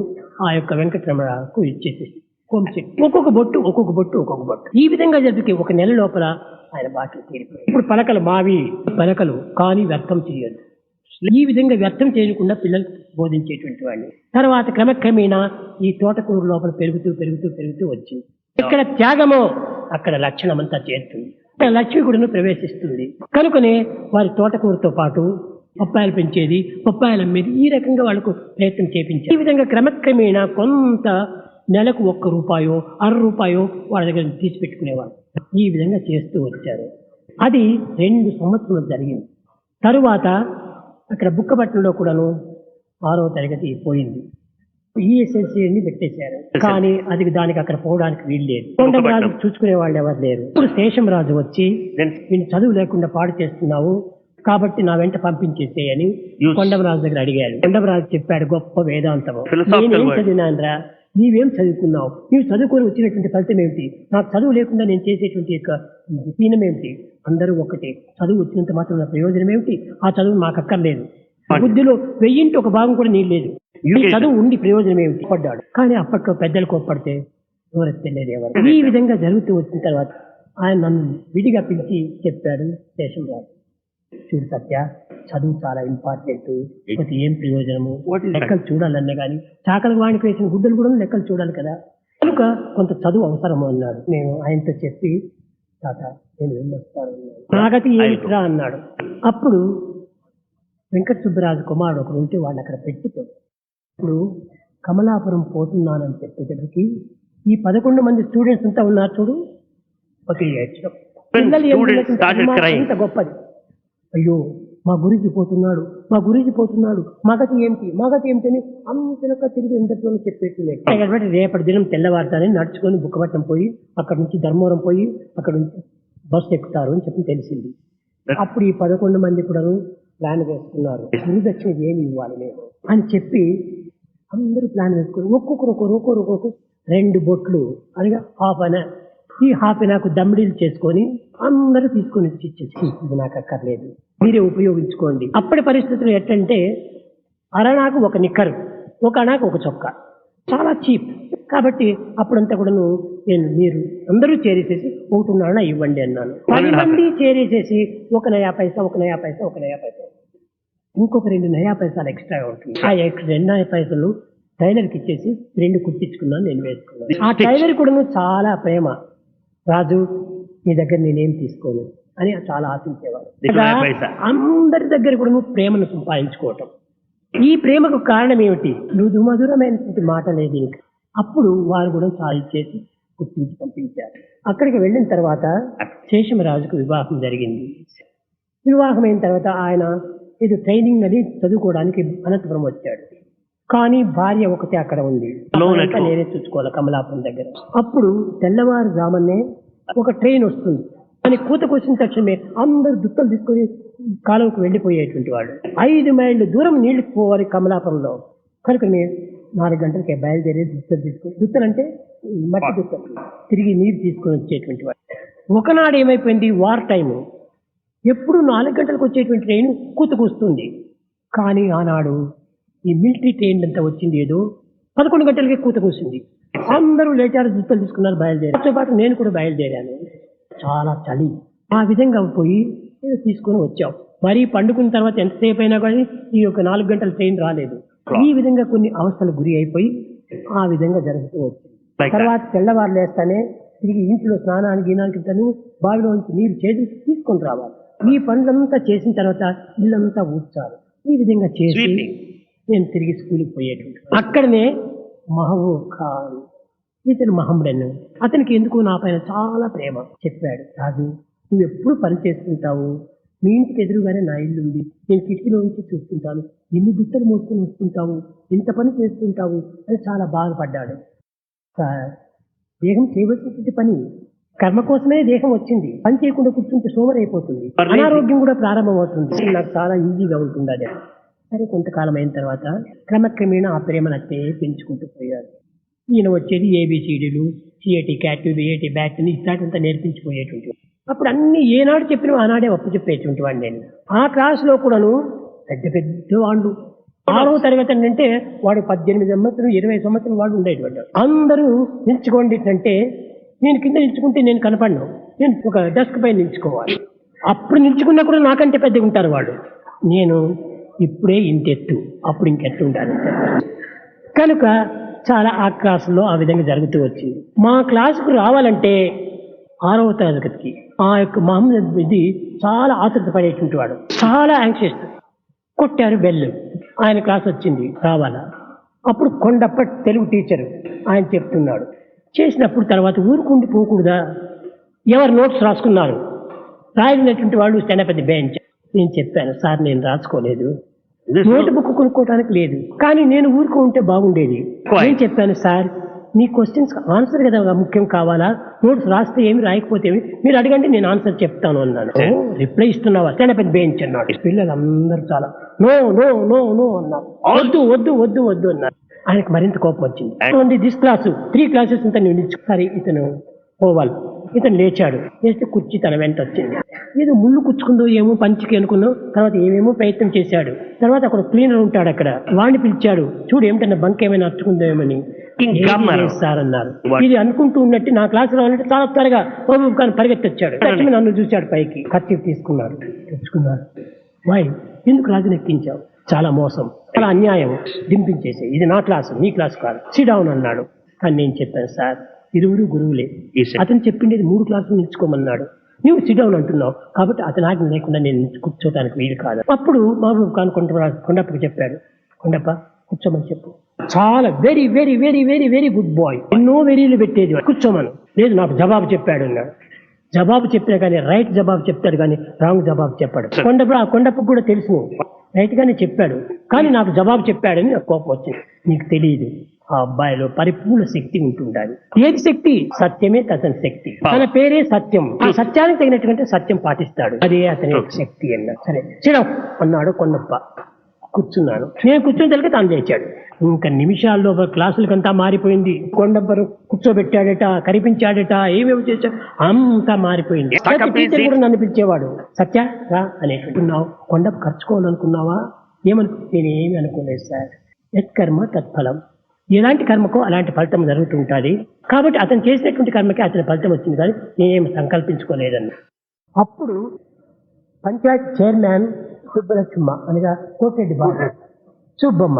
ఆ యొక్క వెంకటరమణకు ఇచ్చేసి ఒక్కొక్క బొట్టు. ఈ విధంగా జరిపి ఒక నెల లోపల ఆయన బాకీ తీరిపోయి. ఇప్పుడు పలకలు మావి పలకలు, కానీ వ్యర్థం చేయొద్దు. ఈ విధంగా వ్యర్థం చేయకుండా పిల్లలకు బోధించేటువంటి వాడిని. తర్వాత క్రమక్రమేణా ఈ తోటకూరు లోపల పెరుగుతూ వచ్చింది. ఎక్కడ త్యాగమో అక్కడ లక్షణం అంతా చేరుతుంది, అక్కడ లక్ష్మి కూడా ప్రవేశిస్తుంది. కనుకనే వారి తోటకూరుతో పాటు పప్పాయలు పెంచేది, పప్పాయలు అమ్మేది, ఈ రకంగా వాళ్ళకు ప్రయత్నం చేపించారు. ఈ విధంగా క్రమక్రమేణా కొంత నెలకు ₹1 ₹1.5 వాళ్ళ దగ్గర తీసి పెట్టుకునేవాళ్ళు. ఈ విధంగా చేస్తూ వచ్చారు. అది 2 సంవత్సరాలు జరిగింది. తరువాత అక్కడ బుక్కపట్నంలో కూడాను 6వ తరగతి పోయింది. ESLC అని పెట్టేశారు. కానీ దానికి అక్కడ పోవడానికి వీలు లేదు. కొండమరాజు చూసుకునే వాళ్ళు ఎవరు లేరు. ఇప్పుడు శేషంరాజు వచ్చి నేను చదువు లేకుండా పాడు చేస్తున్నావు కాబట్టి నా వెంట పంపించేసేయని కొండమరాజు దగ్గర అడిగాడు. కొండమరాజు చెప్పాడు గొప్ప వేదాంతము. నేనేం చదివినానరా, నీవేం చదువుకున్నావు, నీవు చదువుకొని వచ్చినటువంటి ఫలితం ఏమిటి, నాకు చదువు లేకుండా నేను చేసేటువంటి యొక్క దీనం ఏమిటి, అందరూ ఒకటే, చదువు వచ్చినంత మాత్రం నా ప్రయోజనం ఏమిటి, ఆ చదువు మాకు అక్కర్లేదు, బుద్ధిలో 1000 ఒక భాగం కూడా నీళ్ళు లేదు, ఈ చదువు ఉండి ప్రయోజనం ఏమిటి పడ్డాడు. కానీ అప్పట్లో పెద్దలు కోప్పడితే తెలియదు ఎవరు. ఈ విధంగా జరుగుతూ వచ్చిన తర్వాత ఆయన నన్ను విడిగా పిలిచి చెప్పాడు, శేషంరాజు చూడు సత్య, చదువు చాలా ఇంపార్టెంట్, ప్రతి ఏం ప్రయోజనము, లెక్కలు చూడాలన్నా కానీ చాకలి వాడికి వేసిన గుడ్డలు కూడా లెక్కలు చూడాలి కదా, కనుక కొంత చదువు అవసరము అన్నాడు. నేను ఆయనతో చెప్పి తాత నేను వెళ్ళొస్తాను, నాగతి ఏమిట్రా అన్నాడు. అప్పుడు వెంకట సుబ్బరాజు కుమారుడు ఒకరు ఉంటే వాడిని అక్కడ పెట్టిపోయాడు. ఇప్పుడు కమలాపురం పోతున్నానని చెప్పేటప్పటికి ఈ 11 మంది స్టూడెంట్స్ అంతా ఉన్నారు చూడు, ఒక ఎంత గొప్పది, అయ్యో మా గురించి పోతున్నాడు, మగతి ఏమిటి అని అంతనక తిరిగి ఇంతలో చెప్పేస్తున్నాయి. కాబట్టి రేపటి దినం తెల్లవారుతానని నడుచుకొని బుక్కపట్నం పోయి అక్కడ నుంచి ధర్మవరం పోయి అక్కడ నుంచి బస్సు ఎక్కుతారు అని చెప్పి తెలిసింది. అప్పుడు ఈ 11 మంది కూడా ప్లాన్ వేసుకున్నారు, గురుదక్షిణ ఏమి ఇవ్వాలి మేము అని చెప్పి అందరూ ప్లాన్ వేసుకుని ఒక్కొక్కరు 2 బొట్లు అనగా హాఫ్ నాకు దమ్మిడీలు చేసుకొని అందరూ తీసుకొని ఇచ్చేసి ఇది నాకు అక్కర్లేదు, మీరే ఉపయోగించుకోండి. అప్పటి పరిస్థితులు ఎట్టంటే అరణాకు ఒక నిక్కరు, ఒక అణాకు ఒక చొక్కా, చాలా చీప్. కాబట్టి అప్పుడంతా కూడా మీరు అందరూ చేరేసేసి 1.5 ఇవ్వండి అన్నాను. 10 మంది చేరేసేసి 1 నయా పైసా ఇంకొక 2 నయా పైసలు ఎక్స్ట్రా ఉంటుంది. ఆ 2 నయా పైసలు టైలర్కి ఇచ్చేసి 2 కుట్టించుకున్నాను, నేను వేసుకున్నాను. ఆ టైలర్ కూడా చాలా ప్రేమ, రాజు నీ దగ్గర నేనేం తీసుకోను అని చాలా ఆశించేవాడు. అందరి దగ్గర కూడా ప్రేమను సంపాదించుకోవటం. ఈ ప్రేమకు కారణం ఏమిటి, మృదు మధురమైనటువంటి మాట లేదు ఇంకా. అప్పుడు వారు కూడా సాయి చేసి గుర్తించి పంపించారు. అక్కడికి వెళ్ళిన తర్వాత శేషమరాజుకు వివాహం జరిగింది. వివాహమైన తర్వాత ఆయన ఇది ట్రైనింగ్ అది చదువుకోవడానికి అనంతపురం వచ్చాడు. కానీ భార్య ఒకటే అక్కడ ఉంది, నేనే చూసుకోవాలి కమలాపురం దగ్గర. అప్పుడు తెల్లవారుజామునే ఒక ట్రైన్ వస్తుంది అని కూతకు వచ్చిన తక్షణమే అందరూ దుత్తలు తీసుకొని కాలువకు వెళ్ళిపోయేటువంటి వాళ్ళు. 5 మైళ్ళు దూరం నీళ్లకు పోవాలి కమలాపురంలో. కనుక నేను 4 గంటలకి బయలుదేరి దుత్తలు తీసుకొని, దుత్తలంటే మట్టి దుత్తలు, తిరిగి నీరు తీసుకొని వచ్చేటువంటి వాళ్ళు. ఒకనాడు ఏమైపోయింది, వార్ టైము, ఎప్పుడు 4 గంటలకు వచ్చేటువంటి ట్రైన్ కూతకు వస్తుంది. కానీ ఆనాడు ఈ మిలిటరీ ట్రైన్ అంతా వచ్చింది ఏదో 11 గంటలకే కూతకు వస్తుంది. అందరూ లేచారు, దుస్తులు తీసుకున్నారు, బయలుదేరారు. పాటు నేను కూడా బయలుదేరాను. చాలా చలి. ఆ విధంగా పోయి తీసుకొని వచ్చాం. మరీ పండుకున్న తర్వాత ఎంతసేపు అయినా కానీ ఈ యొక్క 4 గంటల ట్రైన్ రాలేదు. ఈ విధంగా కొన్ని అవస్థలు గురి అయిపోయి ఆ విధంగా జరుగుతూ వచ్చింది. తర్వాత తెల్లవారు లేస్తానే తిరిగి ఇంట్లో స్నానానికి గీనానికి తను బావిలో నుంచి నీరు చేతులు తీసుకొని రావాలి. ఈ పనులంతా చేసిన తర్వాత ఇల్లంతా ఊడ్చాలి. ఈ విధంగా చేసి నేను తిరిగి స్కూల్కి పోయేటువంటి అక్కడనే మహబూబ్ ఖాన్ ఇతను మహమ్మడన్ను అతనికి ఎందుకు నా పైన చాలా ప్రేమ. చెప్పాడు, రాజు నువ్వు ఎప్పుడు పని చేస్తుంటావు, మీ ఇంటికి ఎదురుగానే నా ఇల్లు ఉంది, నేను కిటికీలో నుంచి చూస్తుంటాను, ఎన్ని గుట్టలు మోసుకొని వస్తుంటావు, ఎంత పని చేస్తుంటావు అని చాలా బాధపడ్డాడు. సార్ దేహం చేయవలసినటువంటి పని, కర్మ కోసమే దేహం వచ్చింది, పని చేయకుండా కూర్చుంటే సోమరైపోతుంది, అనారోగ్యం కూడా ప్రారంభమవుతుంది, నాకు చాలా ఈజీగా ఉంటుంది అది. సరే కొంతకాలం అయిన తర్వాత క్రమక్రమేణా ఆ ప్రేమనట్టే పెంచుకుంటూ పోయాడు. ఈయన వచ్చేది ఏబిసిడీలు, సిఏటి క్యాట్, బిఏటి బ్యాట్ అని ఇట్లాంటింతా నేర్పించిపోయేటువంటి. అప్పుడు అన్ని ఏనాడు చెప్పినా ఆనాడే ఒప్పు చెప్పేటువంటి వాడిని నేను. ఆ క్లాసులో కూడాను పెద్ద పెద్ద వాళ్ళు 6వ తరగతి అంటే వాడు 18 సంవత్సరం 20 సంవత్సరం వాడు ఉండేటువంటి. అందరూ నిల్చుకోండి అంటే నేను కింద నిల్చుకుంటే నేను కనపడను, నేను ఒక డెస్క్ పై నిల్చుకోవాలి. అప్పుడు నిల్చుకున్నా కూడా నాకంటే పెద్దగా ఉంటారు వాళ్ళు. నేను ఇప్పుడే ఇంతెత్తు, అప్పుడు ఇంకెత్తు ఉండాలి కనుక చాలా ఆ క్లాసులో ఆ విధంగా జరుగుతూ వచ్చింది. మా క్లాసుకు రావాలంటే 6వ తరగతికి ఆ యొక్క మహమ్మద్ ఇది చాలా ఆతృత పడేటువంటి వాడు, చాలా యాంగ్షియస్. కొట్టారు బెల్లు, ఆయన క్లాస్ వచ్చింది రావాలా. అప్పుడు కొండప్ప తెలుగు టీచరు ఆయన చెప్తున్నాడు. చేసినప్పుడు తర్వాత ఊరుకుండి పోకూడదా, ఎవరు నోట్స్ రాసుకున్నారు, రాయనటువంటి వాళ్ళు పెద్ద బెంచ్. నేను చెప్పాను, సార్ నేను రాసుకోలేదు, నోట్ బుక్ కొనుక్కోవడానికి లేదు, కానీ నేను ఊరుకో ఉంటే బాగుండేది. నేను చెప్పాను, సార్ మీ క్వశ్చన్స్ ఆన్సర్ కదా ముఖ్యం కావాలా, నోట్స్ రాస్తే ఏమి రాయకపోతే ఏమి, మీరు అడగండి నేను ఆన్సర్ చెప్తాను అన్నాను. రిప్లై ఇస్తున్నావా, పెద్ద బెంచ్ అన్నాడు. పిల్లలందరూ చాలా నో నో నో నో అన్నారు, వద్దు వద్దు వద్దు వద్దు అన్నారు. ఆయనకు మరింత కోపం వచ్చింది. దిస్ క్లాసు 3 క్లాసెస్ ఇంత నిలిచి సరే ఇతను పోవాలి. ఇతను లేచాడు, లేస్తే కుర్చీ తన వెంట వచ్చింది. ఏదో ముళ్ళు కుచ్చుకుందో ఏమో పంచికి అనుకున్నాం. తర్వాత ఏమేమో ప్రయత్నం చేశాడు. తర్వాత అక్కడ క్లీనర్ ఉంటాడు, అక్కడ వాడిని పిలిచాడు, చూడు ఏమిటన్నా బంక్ ఏమైనా నచ్చుకుందో ఏమని. సార్ అన్నారు. ఇది అనుకుంటూ ఉన్నట్టు నా క్లాసులో ఉన్నట్టు చాలా త్వరగా కానీ పరిగెత్తొచ్చాడు. నన్ను చూశాడు, పైకి ఖర్చు తీసుకున్నాడు, తెచ్చుకున్నాడు. వై ఎందుకు రాజుని ఎక్కించావు, చాలా మోసం, చాలా అన్యాయం, దింపించేసే, ఇది నా క్లాసు నీ క్లాసు కాదు, సిడౌన్ అన్నాడు. కానీ నేను చెప్పాను, సార్ ఇరువురు గురువులే, అతను చెప్పిండేది 3 క్లాసులు నిల్చుకోమన్నాడు, నువ్వు సిడౌన్ అంటున్నావు, కాబట్టి అతని ఆజ్ఞ లేకుండా నేను కూర్చోటానికి వీలు కాదు. అప్పుడు మహబూబ్ ఖాన్ కొండప్పకి చెప్పాడు, కొండప్ప కూర్చోమని చెప్పు, చాలా very very very very very good boy, ఎన్నో వెరీలు పెట్టేది, కూర్చోమను. లేదు నాకు జవాబు చెప్పాడు అన్నాడు. జవాబు చెప్పినా కానీ రైట్ జవాబు చెప్తాడు కానీ రాంగ్ జవాబు చెప్పాడు. కొండప్పకు కూడా తెలుసు రైట్ గానే చెప్పాడు, కానీ నాకు జవాబు చెప్పాడని నాకు కోపం వచ్చింది. నీకు తెలియదు, ఆ అబ్బాయిలో పరిపూర్ణ శక్తి ఉంటుండాలి. ఏది శక్తి? సత్యమే అతని శక్తి, తన పేరే సత్యం. ఆ సత్యానికి తగినట్టుగా సత్యం పాటిస్తాడు, అదే అతని శక్తి అన్నాడు. సరే చిరం అన్నాడు కొండప్ప. కూర్చున్నాను, నేను కూర్చొని తెలికి తాను లేచాడు. ఇంకా నిమిషాల్లో క్లాసులకంతా మారిపోయింది. కొండప్పను కూర్చోబెట్టాడట, కనిపించాడట, ఏమేమి చేశాడు, అంతా మారిపోయింది. టీచర్ కూడా నన్ను పిలిచేవాడు, సత్య రా అనేటున్నావు, కొండప్ప ఖర్చుకోవాలనుకున్నావా? నేనేమి అనుకోలేదు సార్, యత్కర్మ తత్ఫలం, ఎలాంటి కర్మకో అలాంటి ఫలితం జరుగుతుంటుంది, కాబట్టి అతను చేసినటువంటి కర్మకి అతని ఫలితం వచ్చింది, కానీ నేనేమి సంకల్పించుకోలేదన్న. అప్పుడు పంచాయత్ చైర్మన్ సుబ్బలక్ష్మ అనగా కోటరెడ్డి బాబు సుబ్బమ్మ,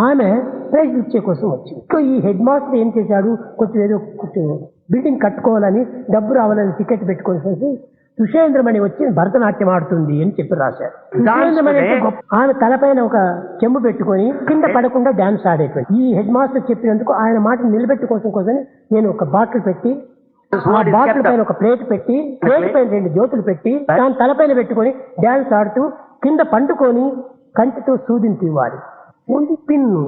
ఆమె ప్రైజ్ ఇచ్చే కోసం వచ్చింది. ఈ హెడ్ మాస్టర్ ఏం చేశాడు, ఏదో బిల్డింగ్ కట్టుకోవాలని డబ్బు రావాలని టికెట్ పెట్టుకోవాల్సి సుషేంద్రమణి వచ్చి భరతనాట్యం ఆడుతుంది అని చెప్పి రాశారు. సుషేంద్రమణి ఆమె తలపైన ఒక చెంబు పెట్టుకొని కింద పడకుండా డాన్స్ ఆడేటువంటి. ఈ హెడ్ మాస్టర్ చెప్పినందుకు ఆయన మాట నిలబెట్టుకోసం నేను ఒక బాటిల్ పెట్టి, ఆ బాటిల్ పైన ఒక ప్లేట్ పెట్టి, ప్లేట్ పైన 2 జ్యోతులు పెట్టి దాని తలపైన పెట్టుకొని డాన్స్ ఆడుతూ కింద పండుకొని కంటితో సూదిని తీవాలి. ఓన్లీ పిన్ను,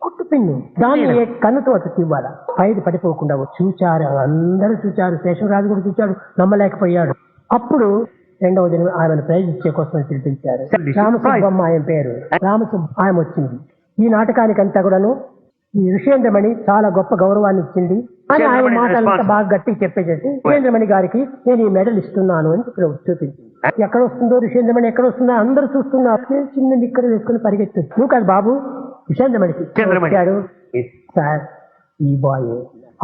కుట్టు పిన్ను, దాన్ని కన్నుతో అటు తీవాలా, పైది పడిపోకుండా. చూచారు, అందరూ చూచారు, శేషవరాజు కూడా చూచాడు, నమ్మలేకపోయాడు. అప్పుడు 2వ దినం ఆమెను ప్రైజ్ ఇచ్చే కోసం పిలిపించారు. రామసుబ్బమ్మ ఆయన పేరు, రామసుబ్బ ఆయన వచ్చింది. ఈ నాటకానికంతా కూడాను ఈ ఋషేంద్రమణి చాలా గొప్ప గౌరవాన్ని ఇచ్చింది అని ఆయన మాటలంతా బాగా గట్టిగా చెప్పేసేసి ఋషేంద్రమణి గారికి నేను ఈ మెడల్ ఇస్తున్నాను అని చూపించింది. ఎక్కడ వస్తుందో ఋషేంద్రమణి, ఎక్కడ వస్తుందో అందరూ చూస్తున్నారు. చిన్న నిక్కర వేసుకుని పరిగెత్తు, నువ్వు కాదు బాబు ఋషేంద్రమణికి వచ్చాడు సార్ ఈ బాయ్.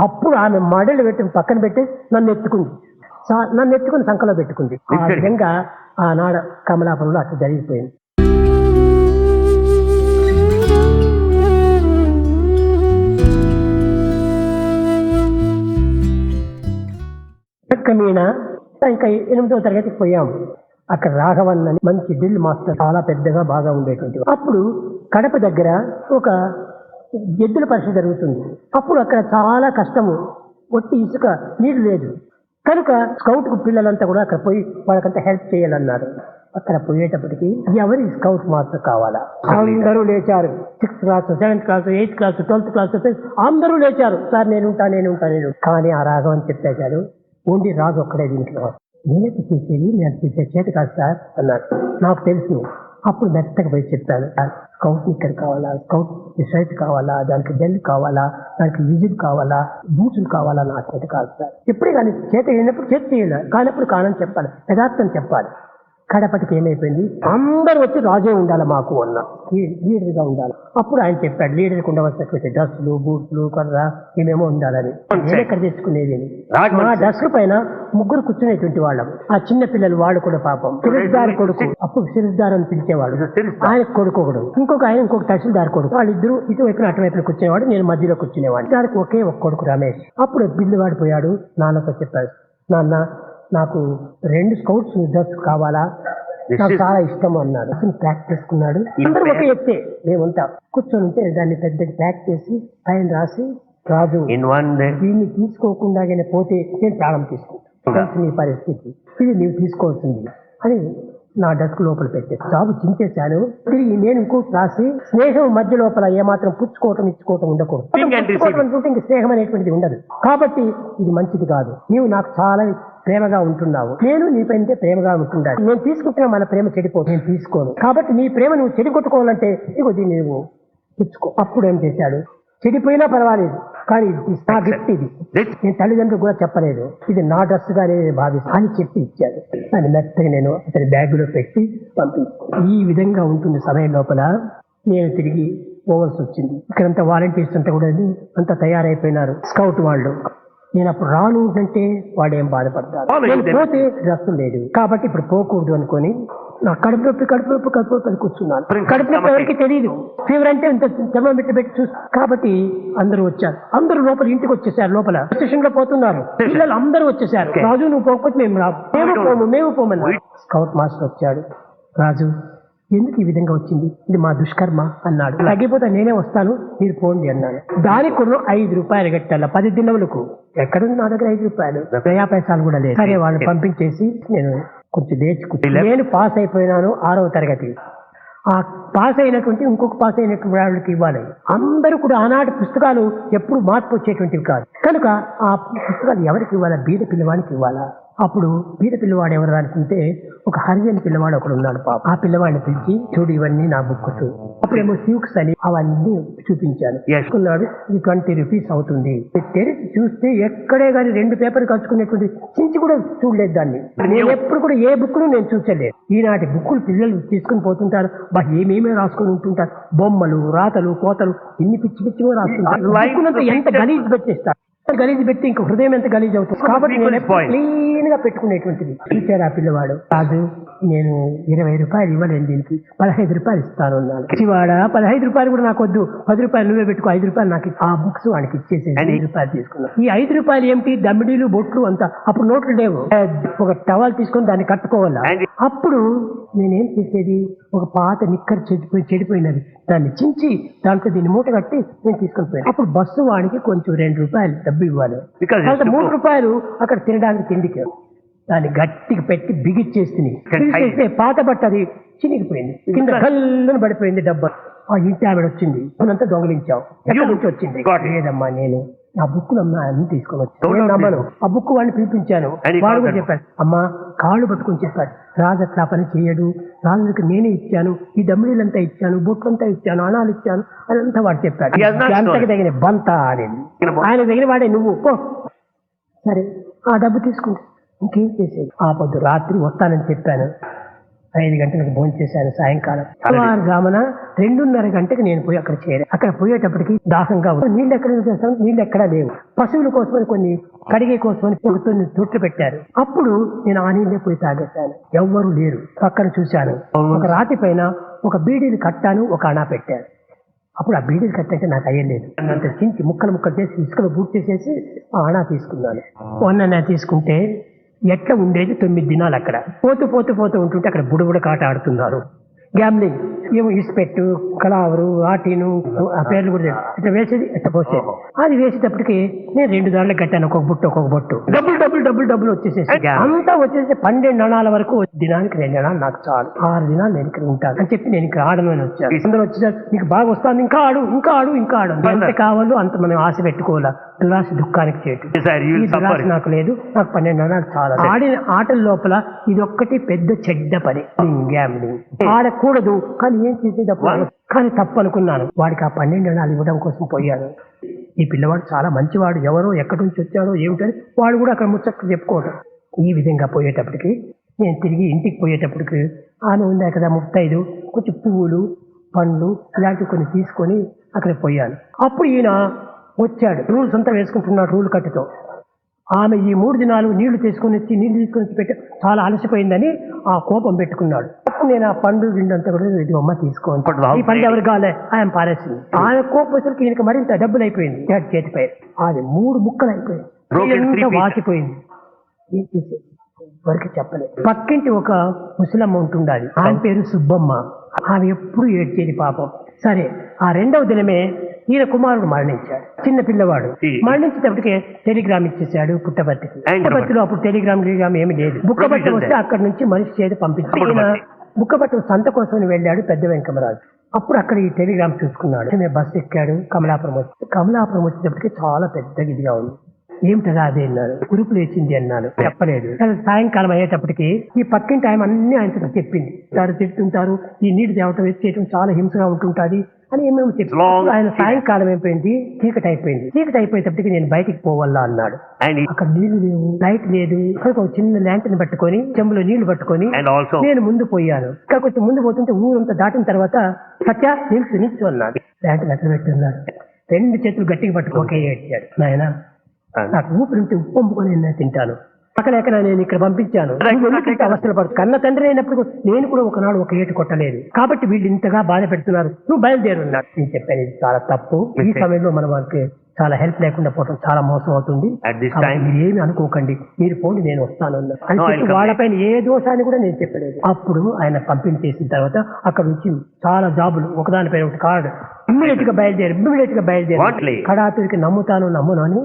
అప్పుడు ఆమె మెడల్ పెట్టి పక్కన పెట్టి నన్ను ఎత్తుకుని సంకలో పెట్టుకుంది. ఆ విధంగా ఆనాడు కమలాపురంలో అట్లా జరిగిపోయింది. క్రమేణా ఇంకా 8వ తరగతికి పోయాం. అక్కడ రాఘవన్ అని మంచి డ్రిల్ మాస్టర్, చాలా పెద్దగా బాగా ఉండేటువంటి. అప్పుడు కడప దగ్గర ఒక ఎద్దుల పరీక్ష జరుగుతుంది. అప్పుడు అక్కడ చాలా కష్టము, ఒట్టి ఇసుక, నీరు లేదు. కనుక స్కౌట్ పిల్లలంతా కూడా అక్కడ పోయి వాళ్ళకంతా హెల్ప్ చేయాలన్నారు. అక్కడ పోయేటప్పటికి ఎవరి స్కౌట్ మాస్టర్ కావాలా? అందరూ లేచారు. 6th class, 7th class, 8th class, 12th class అందరూ లేచారు. సార్ నేనుంటా. కానీ ఆ రాఘవన్ చెప్పేశాడు, ఓన్లీ రాజు ఒక్కడే దీనికి. నేనైతే చేసేది, నేను చేసే చేతి కాదు సార్ అన్నాడు. నాకు తెలుసు. అప్పుడు మెత్తగా పోయి చెప్పాను, స్కౌట్ నిక్కర్ కావాలా, స్కౌట్ షర్ట్ కావాలా, దానికి బెల్ కావాలా, దానికి విజిల్ కావాలా, బూట్లు కావాలా, నా చేతి కాదు సార్. ఎప్పుడే కానీ చేత అయినప్పుడు చేతి చేయాలి, కానప్పుడు కానని చెప్పాలి, యథార్థం చెప్పాలి. కడపటికి ఏమైపోయింది, అందరూ వచ్చి రాజే ఉండాలి మాకు అన్న, లీడర్ గా ఉండాలి. అప్పుడు ఆయన చెప్పాడు, లీడర్కి ఉండవలసినటువంటి డ్రెస్సులు, బూట్లు, కర్ర ఏమేమో ఉండాలని. నేను ఎక్కడ తెచ్చుకునేది? మా డస్క్ పైన 3 కూర్చునేటువంటి వాళ్ళం. ఆ చిన్న పిల్లలు వాళ్ళు కూడా పాపం. సిరిస్దార్ కొడుకు, అప్పుడు సిరిస్దార్ అని పిలిచేవాడు, ఆయన కొడుకు ఒకడు, ఇంకొక తహసీల్దార్ కొడుకు. వాళ్ళిద్దరూ ఇటువైపున అటువైపున కూర్చునేవాడు, నేను మధ్యలో కూర్చునేవాడు. దానికి ఒకే ఒక కొడుకు రమేష్. అప్పుడు బిల్లువాడు పోయాడు, నాన్నతో చెప్పాడు, నాన్న నాకు 2 స్కౌట్స్ డ్రెస్ కావాలా, నాకు చాలా ఇష్టం అన్నాడు. అసలు ప్యాక్ చేసుకున్నాడు. అందరూ ఒక ఎత్తే, మేమంతా కూర్చొని ఉంటే దాన్ని పెద్దగా ప్యాక్ చేసి ఆయన రాసి, రాజు దీన్ని తీసుకోకుండా పోతే నేను ప్రాణం తీసుకుంటాను, తెలుసు నీ పరిస్థితి, ఇది నీవు తీసుకోవాల్సింది అని నా డస్క్ లోపల పెట్టే జాబు చించేశాను. తిరిగి నేను ఇంకోటి రాసి, స్నేహం మధ్య లోపల ఏమాత్రం పుచ్చుకోవటం ఇచ్చుకోవటం ఉండకూడదు. ఇంక స్నేహం అనేటువంటిది ఉండదు. కాబట్టి ఇది మంచిది కాదు. నీవు నాకు చాలా ప్రేమగా ఉంటున్నావు, నేను నీపైన ప్రేమగా ఉంటున్నాను. నేను తీసుకుంటున్నా మన ప్రేమ చెడిపోదు, నేను తీసుకోను. కాబట్టి నీ ప్రేమ నువ్వు చెడిగొట్టుకోవాలంటే ఇగో దీన్ని నువ్వు పుచ్చుకో. అప్పుడు ఏం చేశాడు, చెడిపోయినా పర్వాలేదు కానీ నా గిఫ్ట్ ఇది, నేను తల్లిదండ్రులు కూడా చెప్పలేదు, ఇది నా డ్రెస్ గా నేను భావిస్తాను అని చెప్పి ఇచ్చాడు. దాన్ని మెత్తగా నేను అతని బ్యాగ్ లో పెట్టి పంపించాను. ఈ విధంగా ఉంటుంది. సమయం లోపల నేను తిరిగి పోవాల్సి వచ్చింది. ఇక్కడంతా వాలంటీర్స్ అంతా కూడా అంతా తయారైపోయినారు, స్కౌట్ వాళ్ళు. నేను అప్పుడు రాను అంటే వాడు ఏం బాధపడతాడు, నేను పోతే డ్రెస్ లేదు కాబట్టి ఇప్పుడు పోకూడదు అనుకొని నా కడుపు నొప్పి అని కూర్చున్నాను. కడుపు నొప్పి ఎవరికి తెలియదు, ఫీవర్ అంటే ఇంత థర్మోమీటర్ పెట్టి చూసి. కాబట్టి అందరూ వచ్చారు, అందరూ లోపల ఇంటికి వచ్చేసారు. లోపల స్టేషన్ లో పోతున్నారు పిల్లలు, అందరూ వచ్చేసారు. రాజు నువ్వు పోకపోతే మేము పోమన్నారు. స్కౌట్ మాస్టర్ వచ్చాడు, రాజు ఎందుకు ఈ విధంగా వచ్చింది, ఇది మా దుష్కర్మ అన్నాడు. తగ్గిపోతే నేనే వస్తాను, మీరు పోండి అన్నాడు. దానికి కూడా 5 రూపాయలు కట్టాల 10 దినములకు. ఎక్కడుంది నా దగ్గర 5 రూపాయలు, 50 పైసలు కూడా లేదు. సరే వాళ్ళు పంపించేసి నేను కొంచెం లేచి నేను పాస్ అయిపోయినాను 6వ తరగతి. ఆ పాస్ అయినటువంటి ఇంకొక పాస్ అయినటువంటి వాళ్ళకి ఇవ్వాలి. అందరూ కూడా ఆనాటి పుస్తకాలు ఎప్పుడు మార్పు వచ్చేటువంటివి కాదు కనుక ఆ పుస్తకాలు ఎవరికి ఇవ్వాలా, బీద పిల్లవాడికి ఇవ్వాలా. అప్పుడు బీద పిల్లవాడు ఎవరు అనుకుంటే ఒక హరిజన్ పిల్లవాడు ఒకడు ఉన్నాడు పాప. ఆ పిల్లవాడిని పిలిచి, చూడు ఇవన్నీ నా బుక్స్. అప్పుడేమో సిల్క్స్ అని అవన్నీ చూపించాను. వేసుకున్నాడు, ఇది 20 రూపీస్ అవుతుంది. తెరిచి చూస్తే ఎక్కడే కానీ 2 పేపర్ కలుసుకునేటువంటి చించి కూడా చూడలేదు దాన్ని. నేను ఎప్పుడు కూడా ఏ బుక్ ను నేను చూసలేదు. ఈనాటి బుక్కులు పిల్లలు తీసుకుని పోతుంటారు, ఏమేమి రాసుకుని ఉంటుంటారు, బొమ్మలు, రాతలు, కోతలు, ఇన్ని పిచ్చి పిచ్చిగా రాస్తుంటారు. ఎంత గలీజ్ పెట్టేస్తారు, గలీజ్ పెట్టి ఇంక హృదయం ఎంత గలీజ్ అవుతుంది. కాబట్టి నేను క్లీన్ గా పెట్టుకునేటువంటిది. చూచారు ఆ పిల్లవాడు, రాజు నేను 20 రూపాయలు ఇవ్వలేను, దీనికి 15 రూపాయలు ఇస్తాను అన్నాడు. శివాడ 15 రూపాయలు కూడా నాకు వద్దు, 10 రూపాయలు నువ్వే పెట్టుకో, 5 రూపాయలు నాకు. ఆ బుక్స్ వాడికి ఇచ్చేసి 5 రూపాయలు తీసుకున్నాను. ఈ 5 రూపాయలు ఏమిటి, దమ్మిడీలు, బొట్లు అంతా. అప్పుడు నోట్లు లేవు, ఒక టవల్ తీసుకొని దాన్ని కట్టుకోవాలా. అప్పుడు నేనేం చేసేది, ఒక పాత నిక్కర్ చెడిపోయినది, దాన్ని చించి దాంట్లో దీన్ని మూట కట్టి నేను తీసుకొని పోయాను. అప్పుడు బస్సు వాడికి కొంచెం 2 రూపాయలు డబ్బు ఇవ్వాలి, 3 రూపాయలు అక్కడ తినడానికి తిండికి. దాన్ని గట్టిగా పెట్టి బిగిచ్చేస్తే పాత బట్ట అది చినిగిపోయింది, కింద కళ్ళను పడిపోయింది డబ్బా. ఆ ఇంటి ఆవిడ వచ్చింది, మనంతా దొంగలించావు, ఎక్కడి నుంచి వచ్చింది? లేదమ్మా నేను నా బుక్కులు అన్ని తీసుకొని వచ్చాను. నమ్మను. ఆ బుక్ వాడిని పిలిపించాను, వాడు కూడా చెప్పాడు. అమ్మా కాళ్ళు పట్టుకొని చెప్పాడు, రాజు అట్లా పని చేయడు, రాజుకి నేనే ఇచ్చాను, ఈ దమ్మిడీలంతా ఇచ్చాను, బొట్లంతా ఇచ్చాను, అణాలు ఇచ్చాను అదంతా వాడు చెప్పాడు. అంతకు తగిన బంత అనేది ఆయన దగ్గర వాడే, నువ్వు పో. సరే ఆ డబ్బు తీసుకుంటా, ఇంకేం చేసేది. ఆ పొద్దు రాత్రి వస్తానని చెప్పాను, 5 గంటలకు భోజనం చేశాను. సాయంకాలం జామున 2:30 గంటకి నేను పోయి అక్కడ చేరాను. అక్కడ పోయేటప్పటికి దాహంగా ఉంది. నీళ్ళు ఎక్కడ చేస్తాను, నీళ్ళు ఎక్కడా లేవు. పశువుల కోసమని కొన్ని కడిగే కోసమని కొన్ని తొట్లు పెట్టారు. అప్పుడు నేను ఆ నీళ్ళే పోయి తాగేశాను. ఎవ్వరూ లేరు. పక్కన చూశాను, ఒక రాతి పైన ఒక బీడీని కట్టాను, ఒక అణా పెట్టాను. అప్పుడు ఆ బీడీలు కట్టంటే నాకు అయ్యలేదు. అంత చించి ముక్కలు ముక్కలు చేసి ఇసుకలో బూట్ చేసేసి ఆ అణా తీసుకున్నాను. మొన్న తీసుకుంటే ఎట్లా ఉండేది 9 దినాలు అక్కడ. పోతూ పోతూ పోతూ ఉంటుంటే అక్కడ బుడబుడ కాట ఆడుతున్నారు. గ్యామ్లింగ్ ఏమో ఇసుపెట్టు, కలావరు, ఆటీను, ఆ పేర్లు కూడా ఇట్లా వేసేది, ఇట్లా పోసేది. అది వేసేటప్పటికి నేను 2 దాంట్లో కట్టాను, ఒక్కొక్క బుట్టు ఒక్కొక్క బొట్టు. డబ్బులు వచ్చేసేసి అంతా వచ్చేసి 12 అణాల వరకు. దినానికి 2 అణాలు నాకు చాలు, 6 దినాలు నేను ఇక్కడ ఉంటాను అని చెప్పి నేను ఇక్కడ ఆడమని వచ్చాను. అందరూ వచ్చేసారు, నీకు బాగా వస్తాను, ఇంకా ఆడు ఎంత కావాలో అంత మనం ఆశ పెట్టుకోవాలా. దురాశ దుఃఖానికి చేయటం. ఈ దురాశ నాకు లేదు, నాకు 12 అణాలు చాలా. ఆడిన ఆటల లోపల ఇదొక్కటి పెద్ద చెడ్డ పని, గ్యామ్లింగ్. ఆడకూడదు కానీ ఏం చేసేటప్పుడు కానీ తప్పు అనుకున్నాను. వాడికి ఆ 12 అణాలు ఇవ్వడం కోసం పోయాను. ఈ పిల్లవాడు చాలా మంచివాడు, ఎవరో ఎక్కడి నుంచి వచ్చాడో ఏమిటని వాడు కూడా అక్కడ ముచ్చట్లు చెప్పుకోవడం. ఈ విధంగా పోయేటప్పటికి నేను తిరిగి ఇంటికి పోయేటప్పటికి ఆమె ఉందా కదా 35 కొంచెం పువ్వులు పండ్లు ఇలాంటివి కొన్ని తీసుకొని అక్కడ పోయాను. అప్పుడు ఈయన వచ్చాడు, రూల్స్ అంతా వేసుకుంటున్నాడు రూల్ కట్టుతో. ఆమె ఈ 3 దినాలు నీళ్లు తీసుకొని వచ్చి పెట్టి చాలా అలసిపోయిందని ఆ కోపం పెట్టుకున్నాడు. అప్పుడు నేను ఆ పండు గిండంతా కూడా ఇది అమ్మ తీసుకోండి, ఈ పండు ఎవరు కాలే ఆయన పారేసింది. ఆయన కోపం వచ్చరికి ఈయనకి మరింత డబ్బులు అయిపోయింది చేతిపై. అది 3 ముక్కలు అయిపోయింది, వాచిపోయింది. ఏం చేసే వరకు చెప్పలేదు. పక్కింటి ఒక ముసలమ్మ ఉంటుండాలి, ఆయన పేరు సుబ్బమ్మ. ఆమె ఎప్పుడు ఏడ్చేది పాపం. సరే ఆ 2వ దినమే ఈయన కుమారుడు మరణించాడు, చిన్న పిల్లవాడు. మరణించేటప్పటికే టెలిగ్రామ్ ఇచ్చేసాడు పుట్టపర్తికి. పుట్టపర్తిలో అప్పుడు టెలిగ్రామ్ ఏమి లేదు. బుక్కపట్టు వస్తే అక్కడ నుంచి మనిషి చేతి పంపించాడు. ఈయన బుక్కపట్టు సంత కోసం వెళ్ళాడు పెద్ద వెంకమరాజు. అప్పుడు అక్కడ ఈ టెలిగ్రామ్ చూసుకున్నాడు. బస్సు ఎక్కాడు, కమలాపురం వచ్చేటప్పటికి చాలా పెద్ద ఇదిగా ఉంది. ఏమిటదా అదే అన్నాడు. ఉరుపు లేచింది అన్నాను, చెప్పలేదు. సాయంకాలం అయ్యేటప్పటికి ఈ పక్కింటి ఆయన అన్ని ఆయనతో చెప్పింది. తిడుతుంటారు, ఈ నీటి తేవటం చేయటం చాలా హింసగా ఉంటుంటది అని ఏమేమి చెప్పి ఆయన సాయంకాలం అయిపోయింది, చీకటి అయిపోయేటప్పటికి నేను బయటికి పోవాలా అన్నాడు. అక్కడ నీళ్లు లేవు, లైట్ లేదు. ఒక చిన్న ల్యాంటర్ని పట్టుకొని చెంబులో నీళ్లు పట్టుకొని నేను ముందు పోయాను. ఇక్కడ కొంచెం ముందు పోతుంటే ఊరంతా దాటిన తర్వాత సత్య నిల్చు అన్నాడు. ల్యాంటర్ని అక్కడ పెట్టున్నాడు, 2 చేతులు గట్టిగా పట్టుకోకే ఏడ్చాడు. నాయన నాకు ఊపిరింటే ఉప్పు పంపుకొని తింటాను, పక్కలేక నేను ఇక్కడ పంపించాను, అవస్థలు పడుతుంది. కన్న తండ్రి అయినప్పుడు నేను కూడా ఒకనాడు ఒక ఏటు కొట్టలేదు, కాబట్టి వీళ్ళు ఇంతగా బాధ పెడుతున్నారు, నువ్వు బయలుదేరున్నాడు. నేను చెప్పాను ఇది చాలా తప్పు. ఈ సమయంలో మన వాళ్ళకి చాలా హెల్ప్ లేకుండా పోవడం చాలా మోసం అవుతుంది, మీరు ఏమి అనుకోకండి, మీరు పోండి నేను వస్తాను అని చెప్పి వాళ్ళపైన ఏ దోషాన్ని కూడా నేను చెప్పలేదు. అప్పుడు ఆయన పంపిణీ చేసిన తర్వాత అక్కడ నుంచి చాలా జాబులు ఒకదానిపైన ఒకటి కార్డు ఇమ్మీడియట్ గా బయలుదేరి కడాతుడికి నమ్మును అని.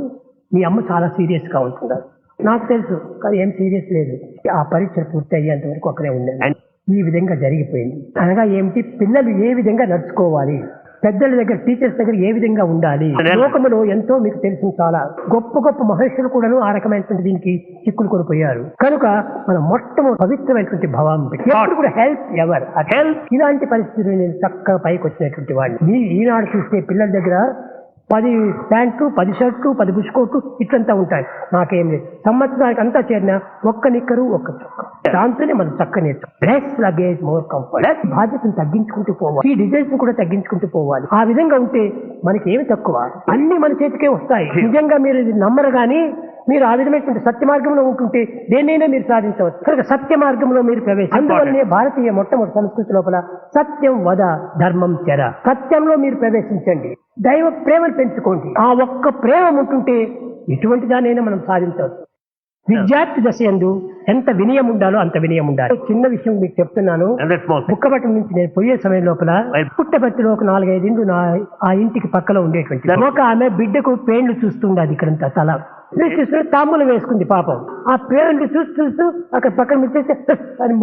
మీ అమ్మ చాలా సీరియస్ గా ఉంటున్నారు, నాకు తెలుసు, కానీ ఏం సీరియస్ లేదు. ఆ పరీక్ష పూర్తి అయ్యేంత వరకు అక్కడే ఉండేది. ఈ విధంగా జరిగిపోయింది. అనగా ఏమిటి, పిల్లలు ఏ విధంగా నడుచుకోవాలి, పెద్దల దగ్గర టీచర్స్ దగ్గర ఏ విధంగా ఉండాలి. లోకములో ఎంతో మీకు తెలుసు, చాలా గొప్ప గొప్ప మహర్షులు కూడాను ఆ రకమైనటువంటి దీనికి చిక్కులు కొనిపోయారు. కనుక మనం మొట్టమొదటి పవిత్రమైనటువంటి భావం ఎప్పుడు కూడా హెల్ప్ ఇలాంటి పరిస్థితులు నేను చక్కగా పైకి వచ్చినటువంటి వాడిని. ఈనాడు చూస్తే పిల్లల దగ్గర 10 ప్యాంట్లు, 10 షర్ట్లు, 10 బుష్కోట్లు ఇట్లంతా ఉంటాయి. నాకేం లేదు, సంవత్సరానికి అంతా చేరిన ఒక్క నిక్కరు ఒక్క చొక్క, దాంతోనే మనం చక్క నేర్చుకో. Less luggage more comfort. బాధ్యతను తగ్గించుకుంటూ పోవాలి, ఈ డిజైన్స్ కూడా తగ్గించుకుంటూ పోవాలి. ఆ విధంగా ఉంటే మనకి ఏమి తక్కువ, అన్ని మన చేతికే వస్తాయి. నిజంగా మీరు ఇది నమ్మరు గానీ మీరు ఆ విధమైనటువంటి సత్య మార్గంలో ఉంటుంటే దేన్నైనా మీరు సాధించవచ్చు. కనుక సత్య మార్గంలో మీరు ప్రవేశించండి. అందువల్లనే భారతీయ మొట్టమొదటి సంస్కృతి లోపల సత్యం వద ధర్మం చెర, సత్యంలో మీరు ప్రవేశించండి, దైవ ప్రేమను పెంచుకోండి. ఆ ఒక్క ప్రేమ ఉంటుంటే ఎటువంటి దానైనా మనం సాధించవచ్చు. విద్యార్థి దశ యందు ఎంత వినయం ఉండాలో అంత వినయం ఉండాలి. చిన్న విషయం మీకు చెప్తున్నాను. బుక్కపట్నం నుంచి నేను పోయే సమయం లోపల పుట్టపర్తిలో ఒక 4-5 ఇండ్లు ఆ ఇంటికి పక్కలో ఉండేటువంటి ఒక ఆమె బిడ్డకు పేర్లు చూస్తుండదు. ఇక్కడంతా తల చూస్తూ తాంబూలం వేసుకుంది పాపం. ఆ పేర్లు చూస్తూ అక్కడ పక్కన ముచ్చేసి అది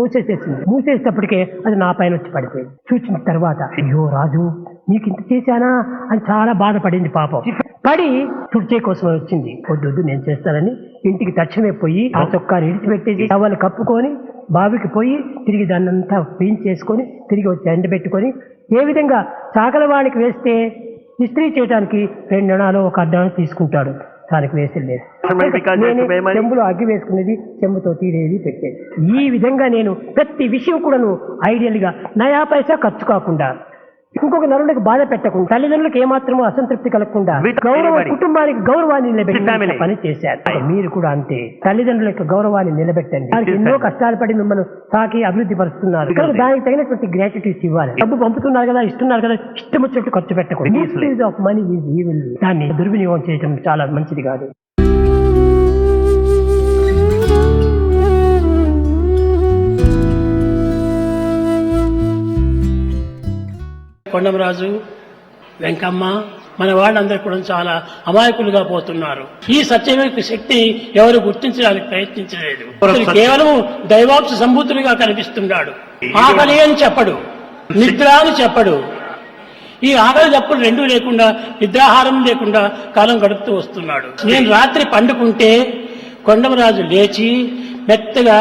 మూసేసేటప్పటికే అది నా పైన వచ్చి పడిపోయింది. చూసిన తర్వాత అయ్యో రాజు నీకు ఇంత చేశానా అని చాలా బాధపడింది పాపం. పడి తుడిచే కోసం వచ్చింది. వద్దు నేను చేస్తానని ఇంటికి తక్షణమే పోయి ఆ చొక్కాని ఇడిచిపెట్టేసి టవల్ కప్పుకొని బావికి పోయి తిరిగి దాన్నంతా క్లీన్ చేసుకొని తిరిగి వచ్చి ఎండబెట్టుకొని, ఏ విధంగా చాకలవాడికి వేస్తే ఇస్త్రీ చేయడానికి 2 అణాలు 1 అడ్డాను తీసుకుంటాడు, దానికి వేసలేదు. చెంబులో అగ్గి వేసుకునేది, చెంబుతో తీరేది పెట్టేది. ఈ విధంగా నేను ప్రతి విషయం కూడాను ఐడియల్ గా నయా పైసా ఖర్చు కాకుండా ఇంకొక నరులకు బాధ పెట్టకుండా, తల్లిదండ్రులకు ఏమాత్రమూ అసంతృప్తి కలగకుండా కుటుంబానికి గౌరవాన్ని నిలబెట్టి పని చేశారు. మీరు కూడా అంతే, తల్లిదండ్రుల యొక్క గౌరవాన్ని నిలబెట్టండి. వారికి ఎన్నో కష్టాలు పడి మిమ్మల్ని తాకి అభివృద్ధి పరుస్తున్నారు. దానికి తగినటువంటి గ్రాట్యుటీస్ ఇవ్వాలి. డబ్బు పంపుతున్నారు కదా, ఇస్తున్నారు కదా, ఇష్టం వచ్చినట్టు ఖర్చు పెట్టకూడదు. Of money is evil. దాన్ని దుర్వినియోగం చేయడం చాలా మంచిది కాదు. కొండమరాజు, వెంకమ్మ, మన వాళ్ళందరూ కూడా చాలా అమాయకులుగా పోతున్నారు. ఈ సత్యమైన శక్తి ఎవరు గుర్తించడానికి ప్రయత్నించలేదు. కేవలం దైవాంశ సంభూతులుగా కనిపిస్తున్నాడు. ఆకలి అని చెప్పడు, నిద్ర అని చెప్పడు. ఈ ఆకలి తప్పులు రెండూ లేకుండా, నిద్రాహారం లేకుండా కాలం గడుపుతూ వస్తున్నాడు. నేను రాత్రి పండుకుంటే కొండమరాజు లేచి మెత్తగా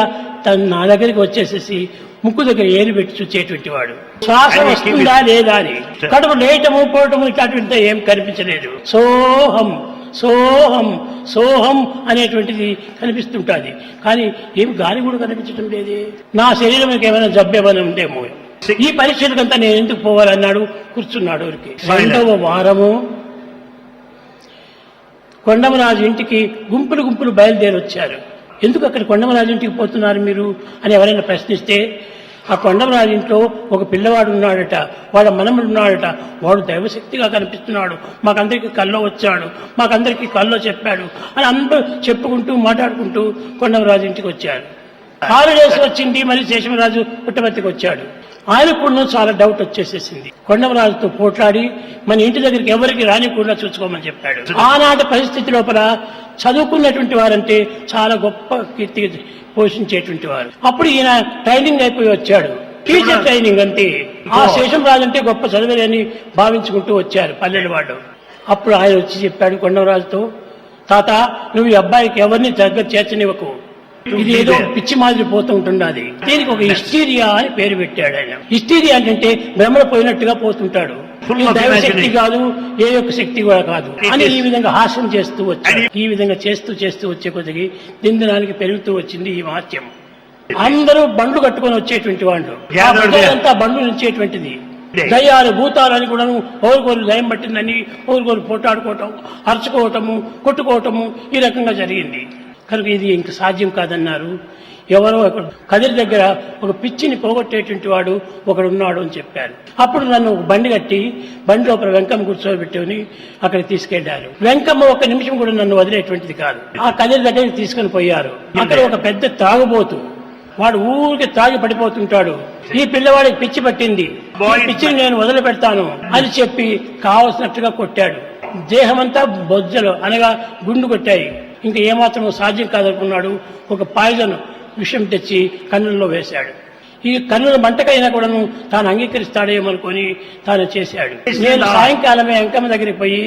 నా దగ్గరికి వచ్చేసేసి ముక్కు దగ్గర ఏరు పెట్టి చూచేటువంటి వాడు. శ్వాస వస్తుందా లేదా అని, కడుపు లేయటము పోవటము ఇట్లాంటివి ఏం కనిపించలేదు. సోహం సోహం సోహం అనేటువంటిది కనిపిస్తుంటుంది. కానీ ఏమి గాలి కూడా కనిపించడం లేదే. నా శరీరంకి ఏమైనా జబ్బేమైనా ఉందేమో. ఈ పరీక్షలకంతా నేను ఎందుకు పోవాలన్నాడు. కూర్చున్నాడు. ఊరికి 2వ వారము కొండమరాజు ఇంటికి గుంపులు గుంపులు బయలుదేరి వచ్చారు. ఎందుకు అక్కడ కొండమరాజు ఇంటికి పోతున్నారు మీరు అని ఎవరైనా ప్రశ్నిస్తే, ఆ కొండమరాజు ఇంట్లో ఒక పిల్లవాడు ఉన్నాడట, వాడు మనముడు ఉన్నాడట, వాడు దైవశక్తిగా కనిపిస్తున్నాడు, మాకందరికీ కల్లో వచ్చాడు, మాకందరికీ కల్లో చెప్పాడు అని అందరూ చెప్పుకుంటూ మాట్లాడుకుంటూ కొండమరాజు ఇంటికి వచ్చారు. హాలిడేస్ వచ్చింది, మరి శేషమరాజు పుట్టపర్తికి వచ్చాడు. ఆయనకు కూడా చాలా డౌట్ వచ్చేసేసింది. కొండమరాజుతో పోట్లాడి మన ఇంటి దగ్గరికి ఎవరికి రానికుండా చూసుకోమని చెప్పాడు. ఆనాటి పరిస్థితి లోపల చదువుకున్నటువంటి వారంటే చాలా గొప్ప కీర్తి పోషించేటువంటి వారు. అప్పుడు ఈయన ట్రైనింగ్ అయిపోయి వచ్చాడు, టీచర్ ట్రైనింగ్ అంతే. ఆ శేషమరాజు అంటే గొప్ప చదివేదని భావించుకుంటూ వచ్చారు పల్లెల వాళ్ళు. అప్పుడు ఆయన వచ్చి చెప్పాడు కొండమరాజుతో, తాత నువ్వు ఈ అబ్బాయికి ఎవరిని దగ్గర చేర్చనివ్వకు, ఇది ఏదో పిచ్చి మాదిరి పోతూ ఉంటున్నది. దీనికి ఒక హిస్టీరియా అని పేరు పెట్టాడు ఆయన. హిస్టీరియా అంటే భ్రమణ పోయినట్టుగా పోతుంటాడు, దైవశక్తి కాదు, ఏ యొక్క శక్తి కూడా కాదు అని ఈ విధంగా హాస్యం చేస్తూ వచ్చాడు. ఈ విధంగా చేస్తూ చేస్తూ వచ్చే కొద్దికి దినదినానికి పెరుగుతూ వచ్చింది ఈ మహత్యం. అందరూ బండ్లు కట్టుకొని వచ్చేటువంటి వాళ్ళు, అంతా బండ్లు నుంచేటువంటిది. దయ్యాలు భూతాలని కూడా ఓరుకోరు దయం పట్టిందని ఓరుకోరు పోటాడుకోవటం, అరుచుకోవటము, కొట్టుకోవటము ఈ రకంగా జరిగింది. కనుక ఇది ఇంక సాధ్యం కాదన్నారు. ఎవరో కదిరి దగ్గర ఒక పిచ్చిని పోగొట్టేటువంటి వాడు ఒకడున్నాడు అని చెప్పారు. అప్పుడు నన్ను ఒక బండి కట్టి బండి లోపల వెంకమ్మ కూర్చోబెట్టుకుని అక్కడికి తీసుకెళ్లారు. వెంకమ్మ ఒక నిమిషం కూడా నన్ను వదిలేటువంటిది కాదు. ఆ కదిరి దగ్గరికి తీసుకుని పోయారు. అక్కడ ఒక పెద్ద తాగుబోతు, వాడు ఊరికి తాగి పడిపోతుంటాడు. ఈ పిల్లవాడికి పిచ్చి పట్టింది, పిచ్చిని నేను వదిలిపెడతాను అని చెప్పి కావలసినట్టుగా కొట్టాడు. దేహమంతా బొజ్జలు అనగా గుండు కొట్టాయి. ఇంకా ఏమాత్రం సాధ్యం కాదనుకున్నాడు. ఒక పాయిజన్ విషం తెచ్చి కన్నుల్లో వేశాడు. ఈ కన్నుల మంటకైనా కూడాను తాను అంగీకరిస్తాడేమనుకొని తాను చేశాడు. నేను సాయంకాలమే వెంకమ్మ దగ్గరికి పోయి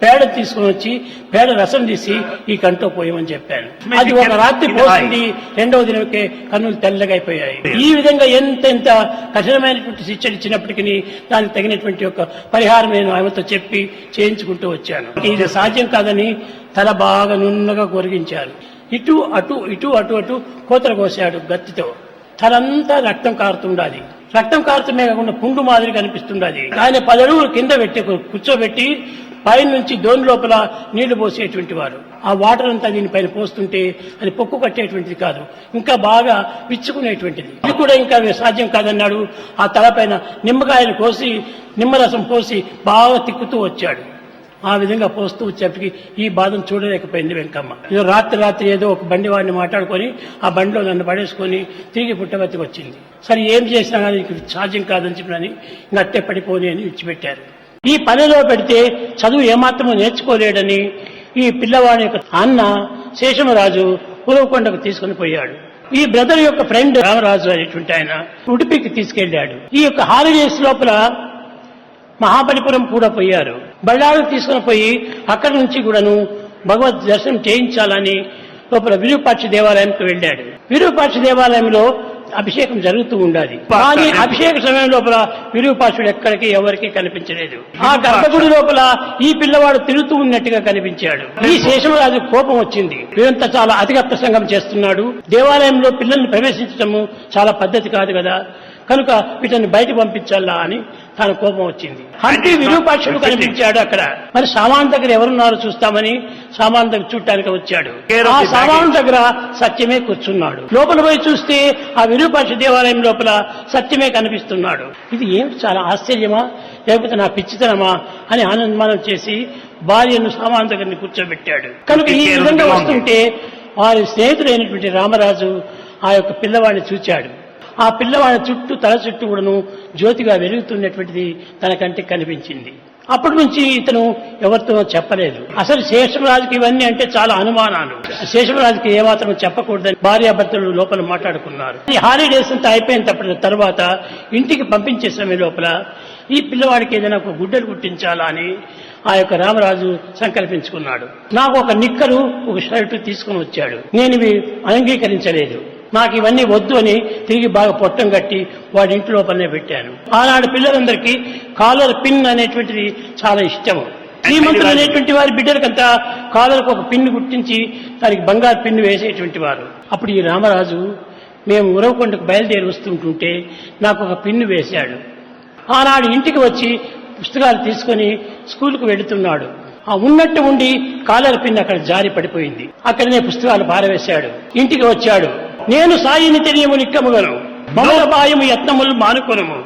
పేడ తీసుకుని వచ్చి పేడ రసం తీసి ఈ కంటో పోయమని చెప్పాను. అది ఒక రాత్రి పోసింది, 2వ దినకే కన్నులు తెల్లగా అయిపోయాయి. ఈ విధంగా ఎంత కఠినమైనటువంటి శిక్షణ ఇచ్చినప్పటికీ దానికి తగినటువంటి ఒక పరిహారం నేను ఆమెతో చెప్పి చేయించుకుంటూ వచ్చాను. ఇది సాధ్యం కాదని తల బాగా నున్నగా కొరిగించారు. ఇటు అటు ఇటు అటు అటు కోతలు కోసాడు గత్తితో. తలంతా రక్తం కారుతుండాలి. రక్తం కారుతమే కాకుండా పుండు మాదిరి కనిపిస్తుండాలి. ఆయన 10 అడుగులు కింద పెట్టి కూర్చోబెట్టి పైన నుంచి దోని లోపల నీళ్లు పోసేటువంటి వారు. ఆ వాటర్ అంతా దీనిపైన పోస్తుంటే అది పొక్కు కట్టేటువంటిది కాదు, ఇంకా బాగా విచ్చుకునేటువంటిది. ఇది కూడా ఇంకా సాధ్యం కాదన్నాడు. ఆ తలపైన నిమ్మకాయలు కోసి నిమ్మరసం పోసి బాగా తిక్కుతూ వచ్చాడు. ఆ విధంగా పోస్తూ వచ్చేప్పటికి ఈ బాధను చూడలేకపోయింది వెంకమ్మ. ఏదో రాత్రి ఏదో ఒక బండి వాడిని మాట్లాడుకొని ఆ బండిలో నన్ను పడేసుకొని తిరిగి పుట్టబర్తికి వచ్చింది. సరే ఏం చేసినా కానీ సాధ్యం కాదని చెప్పినని ఇంకా అట్టే పడిపోని అని విడిచిపెట్టారు. ఈ పనిలో పెడితే చదువు ఏమాత్రమూ నేర్చుకోలేడని ఈ పిల్లవాడి యొక్క అన్న శేషమరాజు ఉరవకొండకు తీసుకుని పోయాడు. ఈ బ్రదర్ యొక్క ఫ్రెండ్ రామరాజు అనేటువంటి ఆయన ఉడిపికి తీసుకెళ్లాడు. ఈ యొక్క హాలిడేస్ లోపల మహాబలిపురం కూడా పోయారు. బళ్ళారు తీసుకుని పోయి అక్కడి నుంచి కూడాను భగవద్ దర్శనం చేయించాలని లోపల విరూపాక్ష దేవాలయంకి వెళ్ళాడు. విరూపాక్ష దేవాలయంలో అభిషేకం జరుగుతూ ఉండాలి. కానీ అభిషేక సమయం లోపల విరూపాక్షుడు ఎక్కడికి ఎవరికి కనిపించలేదు. ఆ గర్భగుడి లోపల ఈ పిల్లవాడు తిరుగుతూ ఉన్నట్టుగా కనిపించాడు. ఈ శేషమరాజు కోపం వచ్చింది. వీరంతా చాలా అధిక ప్రసంగం చేస్తున్నాడు, దేవాలయంలో పిల్లల్ని ప్రవేశించడము చాలా పద్ధతి కాదు కదా, కనుక వీటిని బయట పంపించాలా అని తన కోపం వచ్చింది. హంపి విరూపాక్షుడు కనిపించాడు అక్కడ. మరి సామాన్ దగ్గర ఎవరున్నారో చూస్తామని సామాన్ దగ్గర చూడటానికి వచ్చాడు. ఆ సామాన్ దగ్గర సత్యమే కూర్చున్నాడు. లోపల పోయి చూస్తే ఆ విరూపాక్ష దేవాలయం లోపల సత్యమే కనిపిస్తున్నాడు. ఇది ఏమిటి, చాలా ఆశ్చర్యమా లేకపోతే నా పిచ్చితనమా అని అనుమానం చేసి భార్యను సామాన్ దగ్గరని కూర్చోబెట్టాడు. కనుక ఈ విధంగా వస్తుంటే వారి స్నేహితుడైనటువంటి రామరాజు ఆ యొక్క పిల్లవాడిని చూచాడు. ఆ పిల్లవాడి చుట్టూ తల చుట్టూ కూడాను జ్యోతిగా వెలుగుతున్నటువంటిది తన కంటికి కనిపించింది. అప్పటి నుంచి ఇతను ఎవరితో చెప్పలేదు. అసలు శేషమరాజుకి ఇవన్నీ అంటే చాలా అనుమానాలు. శేషమరాజుకి ఏమాత్రం చెప్పకూడదని భార్యాభర్తలు లోపల మాట్లాడుకున్నారు. ఈ హాలిడేస్ అంతా అయిపోయిన తర్వాత ఇంటికి పంపించే సమయం లోపల ఈ పిల్లవాడికి ఏదైనా ఒక గుడ్డలు కుట్టించాలా అని ఆ యొక్క రామరాజు సంకల్పించుకున్నాడు. నాకు ఒక నిక్కరు ఒక షర్టు తీసుకుని వచ్చాడు. నేను ఇవి అంగీకరించలేదు. నాకు ఇవన్నీ వద్దు అని తిరిగి బాగా పొట్టం కట్టి వాడి ఇంటి లోపలనే పెట్టాను. ఆనాడు పిల్లలందరికీ కాలర్ పిన్ అనేటువంటిది చాలా ఇష్టము. శ్రీమంతులు అనేటువంటి వారి బిడ్డలకంతా కాలర్కు ఒక పిన్ను గుర్తించి దానికి బంగారు పిన్ను వేసేటువంటి వారు. అప్పుడు ఈ రామరాజు మేము ఉరవకొండకు బయలుదేరి వస్తుంటుంటే నాకు ఒక పిన్ను వేశాడు. ఆనాడు ఇంటికి వచ్చి పుస్తకాలు తీసుకుని స్కూల్కు వెళుతున్నాడు. ఆ ఉన్నట్టు ఉండి కాలర్ పిన్ అక్కడ జారి పడిపోయింది. అక్కడనే పుస్తకాలు పారవేశాడు. ఇంటికి వచ్చాడు. నేను సాయిని తెలియము నిక్కముగను మమల బాయము యత్నములు మానుకొనము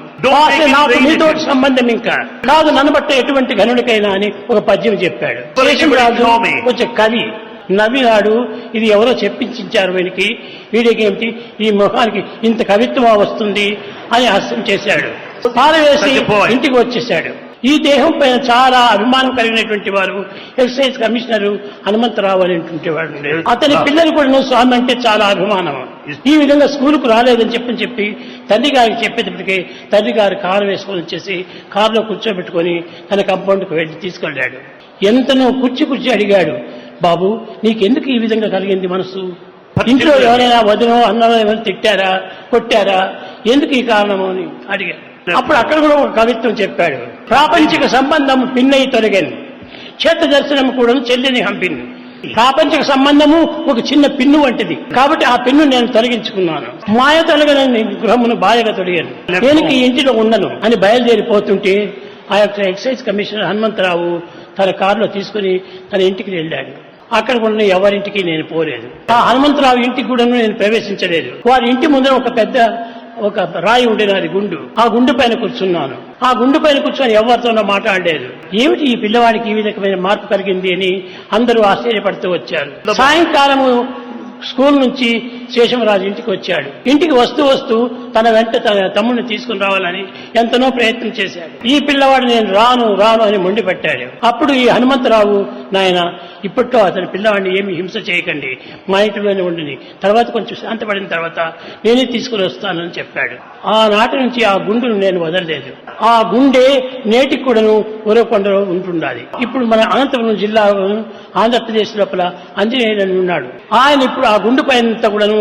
నాకు మీతో సంబంధం ఇంకా కాదు నన్ను బట్ట ఎటువంటి గనుడికైనా అని ఒక పద్యం చెప్పాడు. శేషమరాజు కొంచెం కవి నవ్వినాడు. ఇది ఎవరో చెప్పించారు వీడికి ఏమిటి ఈ ముఖానికి ఇంత కవిత్వం వస్తుంది అని హాస్యం చేశాడు. పారవేసి ఇంటికి వచ్చేశాడు. ఈ దేహం పైన చాలా అభిమానం కలిగినటువంటి వారు ఎక్సైజ్ కమిషనర్ హనుమంతరావు అనేటువంటి వాడు. అతని పిల్లలు కూడా స్వామి అంటే చాలా అభిమానం. ఈ విధంగా స్కూలుకు రాలేదని చెప్పి తండ్రి గారికి చెప్పేటప్పటికీ తండ్రి గారు కారు వేసుకొని వచ్చేసి కారులో కూర్చోబెట్టుకొని తన కంపౌండ్కి వెళ్ళి తీసుకెళ్లాడు. ఎంతనో కుర్చీ అడిగాడు, బాబు నీకెందుకు ఈ విధంగా కలిగింది మనసు? ఇంట్లో ఎవరైనా వదినో అన్నో ఎవరైనా తిట్టారా కొట్టారా? ఎందుకు ఈ కారణము అని అడిగాడు. అప్పుడు అక్కడ కూడా ఒక కవిత్వం చెప్పాడు. ప్రాపంచిక సంబంధము పిన్నయి తొలగని క్షేత్ర దర్శనం కూడా చెల్లిని హంపింది. ప్రాపంచిక సంబంధము ఒక చిన్న పిన్ను వంటిది కాబట్టి ఆ పిన్ను నేను తొలగించుకున్నాను. మాయ తొలగని గృహమును బాయగా తొడిగాను. దేనికి ఇంటిలో ఉండను అని బయలుదేరిపోతుంటే ఆ యొక్క ఎక్సైజ్ కమిషనర్ హనుమంతరావు తన కారులో తీసుకుని తన ఇంటికి వెళ్ళాడు. అక్కడ కూడా ఎవరింటికి నేను పోలేదు. ఆ హనుమంతరావు ఇంటికి కూడా నేను ప్రవేశించలేదు. వారి ఇంటి ముందర ఒక రాయి ఉండేది గుండు. ఆ గుండు పైన కూర్చున్నాను. ఆ గుండు పైన కూర్చొని ఎవరితోనో మాట్లాడలేదు. ఏమిటి ఈ పిల్లవాడికి ఈ విధమైన మార్పు కలిగింది అని అందరూ ఆశ్చర్యపడుతూ వచ్చారు. సాయంకాలము స్కూల్ నుంచి శేషమరాజు ఇంటికి వచ్చాడు. ఇంటికి వస్తూ తన వెంట తన తమ్ముడిని తీసుకుని రావాలని ఎంతనో ప్రయత్నం చేశాడు. ఈ పిల్లవాడు నేను రాను అని మొండిపెట్టాడు. అప్పుడు ఈ హనుమంతరావు, నాయన ఇప్పట్లో అతని పిల్లవాడిని ఏమి హింస చేయకండి, మా ఇంటిలోనే ఉండి తర్వాత కొంచెం శాంతపడిన తర్వాత నేనే తీసుకుని వస్తానని చెప్పాడు. ఆనాటి నుంచి ఆ గుండును నేను వదలలేదు. ఆ గుండె నేటికి కూడాను ఉరవకొండలో ఉంటుండాలి. ఇప్పుడు మన అనంతపురం జిల్లా ఆంధ్రప్రదేశ్ లోపల ఆంజనేయుడు ఉన్నాడు. ఆయన ఇప్పుడు ఆ గుండు పైన కూడాను